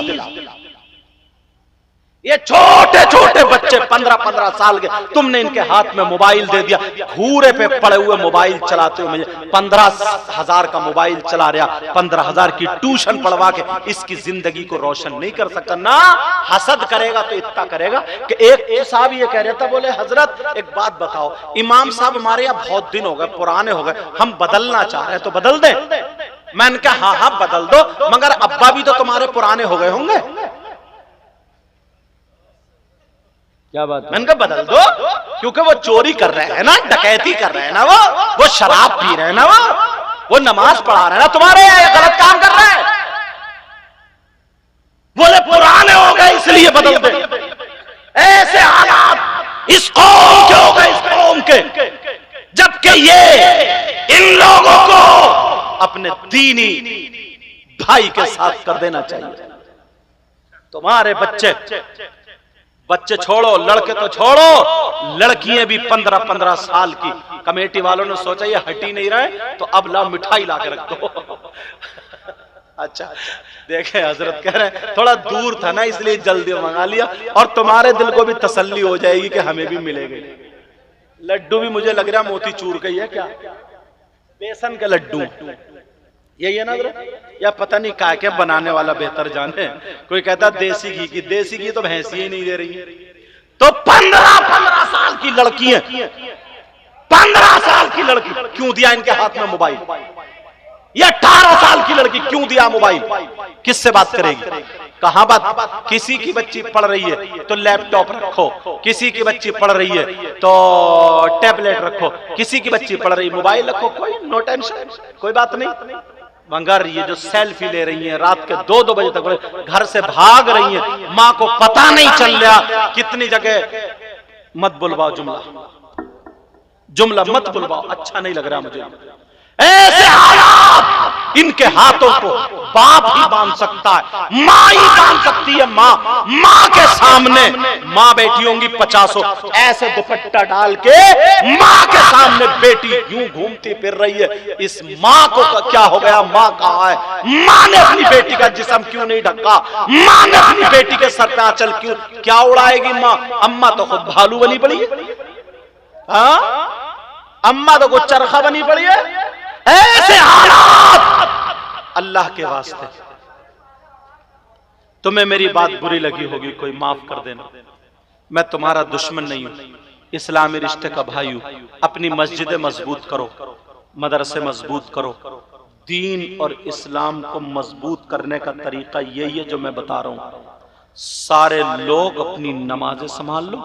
ये छोटे छोटे बच्चे 15-15 साल के, तुमने इनके हाथ में मोबाइल दे दिया, घूरे पे पड़े हुए मोबाइल चलाते हुए, 15,000 का मोबाइल चला रहा, 15,000 की ट्यूशन पढ़वा के इसकी जिंदगी को रोशन नहीं कर सकता ना। हसद करेगा तो इतना करेगा कि एक साहब ये कह रहा था, बोले हजरत एक बात बताओ, इमाम साहब हमारे यहाँ बहुत दिन हो गए, पुराने हो गए, हम बदलना चाह रहे हैं तो बदल दें। मैंने कहा हाँ बदल दो, मगर अब्बा भी तो तुम्हारे पुराने हो गए होंगे। क्या बात है? मैंने कहा बदल दो, क्योंकि वो चोरी कर रहे हैं ना, डकैती कर रहे हैं ना, वो शराब पी रहे हैं ना, वो नमाज पढ़ा रहे हैं ना, तुम्हारे यहाँ ये गलत काम कर रहे हैं। बोले पुराने हो गए इसलिए बदल दे। ऐसे हालात इस कौम के हो गए, इस कौम के, जबकि ये इन लोगों को अपने दीनी भाई के साथ कर देना चाहिए। तुम्हारे बच्चे छोड़ो, लड़के तो छोड़ो, लड़कियां भी 15-15 साल की। कमेटी वालों ने सोचा ये हट ही नहीं रहे तो अब ला मिठाई ला के रख दो। अच्छा देखे हजरत कह रहे हैं थोड़ा दूर था ना इसलिए जल्दी मंगा लिया, और तुम्हारे दिल को भी तसल्ली हो जाएगी कि हमें भी मिलेंगे। लड्डू भी मुझे लग रहा मोती चूर का ही है, क्या बेसन के लड्डू यही है ना हजरत, या पता नहीं क्या क्या बनाने वाला बेहतर जाने। कोई कहता देसी घी की, देसी घी तो भैंसी ही नहीं दे रही है। तो 15 साल की लड़की है, 15 साल की लड़की क्यों दिया इनके हाथ में मोबाइल? ये 18 साल की लड़की क्यों दिया मोबाइल? किससे बात करेगी? कहां बात? किसी की बच्ची पढ़ रही है तो लैपटॉप रखो, किसी की बच्ची पढ़ रही है तो टैबलेट रखो, किसी की बच्ची पढ़ रही मोबाइल रखो, कोई नो टेंशन, कोई बात नहीं। मगर ये जो सेल्फी ले रही है रात के 2-2 बजे तक घर से भाग रही है, मां को पता नहीं चल रहा कितनी जगह। मत बुलवाओ जुमला मत बुलवाओ, अच्छा नहीं लग रहा मुझे। ऐसे हालात इनके हाथों को बाप ही बांध सकता है, मां ही बांध सकती है। मां के सामने मां बैठी होंगी 50 ऐसे दुपट्टा डाल के मां के सामने बेटी यूं घूमती फिर रही है। इस मां को क्या हो गया? मां कहां है? मां ने अपनी बेटी का जिस्म क्यों नहीं ढका? मां ने अपनी बेटी के सर पे आंचल क्यों? क्या उड़ाएगी मां? अम्मा तो खुद भालू बनी पड़ी है, हाँ अम्मा तो कुछ चरखा बनी पड़ी है। ऐसे हालात अल्लाह के वास्ते, तुम्हें मेरी बात बुरी लगी होगी, कोई माफ कर देना। मैं तुम्हारा दुश्मन नहीं हूं, इस्लामी रिश्ते का भाई हूं। अपनी मस्जिदें मजबूत करो, मदरसे मजबूत करो। दीन और इस्लाम को मजबूत करने का तरीका यही है जो मैं बता रहा हूं। सारे लोग अपनी नमाजें संभाल लो,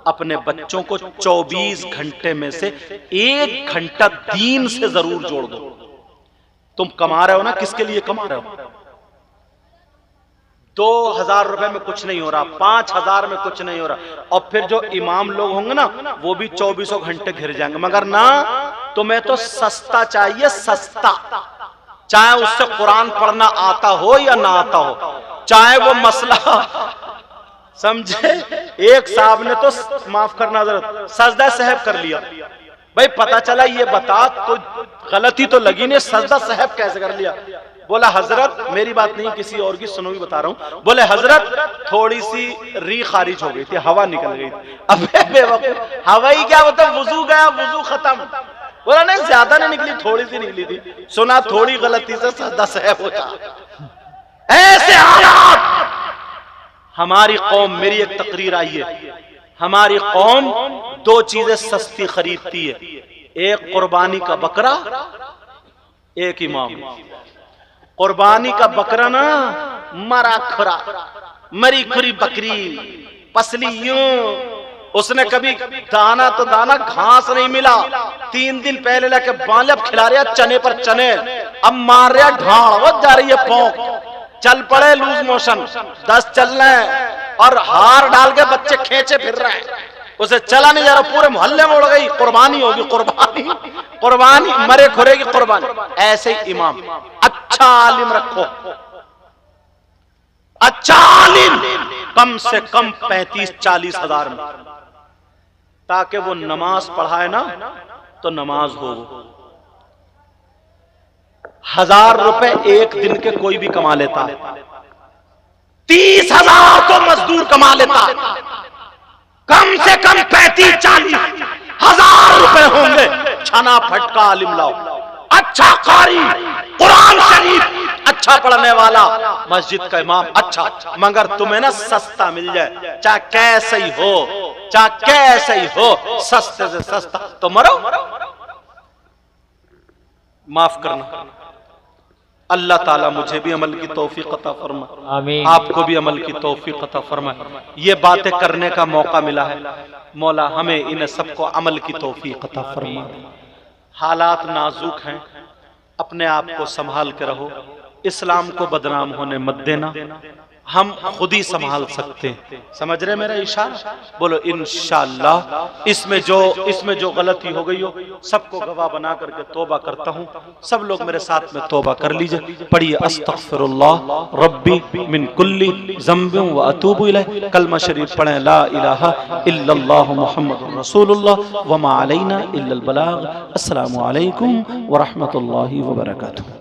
अपने बच्चों को 24 घंटे में से 1 घंटा दीन से जरूर जोड़ दो। तुम कमा रहे हो ना, किसके लिए कमा रहे हो? 2000 रुपए में कुछ नहीं हो रहा, 5000 में कुछ नहीं हो रहा, और फिर जो इमाम लोग होंगे ना वो भी 24 घंटे घिर जाएंगे। मगर ना, तुम्हें तो सस्ता चाहिए, सस्ता। चाहे उससे कुरान पढ़ना आता हो या ना आता हो, चाहे वो मसला समझे। एक साहब ने तो माफ करना हजरत सजदा सहब कर लिया। भाई पता चला ये बता तो गलती तो लगी नहीं, सजदा सहब कैसे कर लिया? बोला हजरत मेरी बात नहीं किसी और की, सुनो भी बता रहा हूं। बोले हजरत थोड़ी सी री खारिज हो गई थी, हवा निकल गई थी। अबे बेवकूफ, हवा ही क्या होता? वुजू गया, वुजू खत्म। बोला नहीं ज्यादा नहीं निकली, थोड़ी सी निकली थी। सुना थोड़ी गलती से सजदा सहब होता। ऐसे हालात हमारी कौम, मेरी एक तकरीर आई है, हमारी कौम 2 चीजें सस्ती खरीदती है, एक कुर्बानी का बकरा, एक इमाम। कुर्बानी का बकरा ना मरा खुरा, मरी खुरी बकरी, पसली यूं, उसने कभी दाना तो दाना घास नहीं मिला, 3 दिन पहले लेके बाले खिला रहा चने पर चने, अब मार रहा ढाड़, वो जा रही है पोंक, चल पड़े लूज मोशन, 10 चल रहे हैं और हार डाल के बच्चे खींचे फिर रहे हैं, उसे चला नहीं जा रहा, पूरे मोहल्ले में उड़ गई। कुर्बानी होगी, कुर्बानी मरे खुरे की कुर्बानी। ऐसे ही इमाम, अच्छा आलिम रखो, अच्छा आलिम कम से कम 35-40 हजार में, ताकि वो नमाज पढ़ाए ना तो नमाज हो। 1000 रुपए एक दिन के कोई भी कमा लेता है, 30,000 तो मजदूर कमा लेता है, कम से कम 35-40 हजार रुपए होंगे। छना फटका आलिम लाओ, अच्छा कारी, कुरान शरीफ अच्छा पढ़ने वाला, मस्जिद का इमाम अच्छा, मगर तुम्हें ना सस्ता मिल जाए, चाहे कैसे ही हो, चाहे कैसे ही हो, सस्ते से सस्ता तो मरो। माफ करना, अल्लाह ताला मुझे भी अमल की तौफीक अता फरमाए, आमीन। आपको भी अमल की तौफीक अता फरमाए। ये बातें करने का मौका मिला है, मौला हमें इन सबको अमल की तौफीक अता फरमाए। हालात नाजुक हैं, अपने आप को संभाल के रहो, इस्लाम को बदनाम होने मत देना, हम खुद ही संभाल सकते हैं। समझ रहे मेरा इशारा? बोलो इंशाअल्लाह। इसमें जो गलती हो गई हो सबको गवाह बना करके तौबा करता हूँ। सब लोग मेरे साथ में तौबा कर लीजिए। पढ़िए अस्तगफिरुल्लाह रब्बी मिन कुल्ली ज़ंबिन व अतूबु इलैह। कलमा शरीफ पढ़ें, ला इलाहा इल्लल्लाह मुहम्मदुर रसूलुल्लाह व मा अलैना इल्लल बलाग। अस्सलामु अलैकुम व रहमतुल्लाहि व बरकातुहू।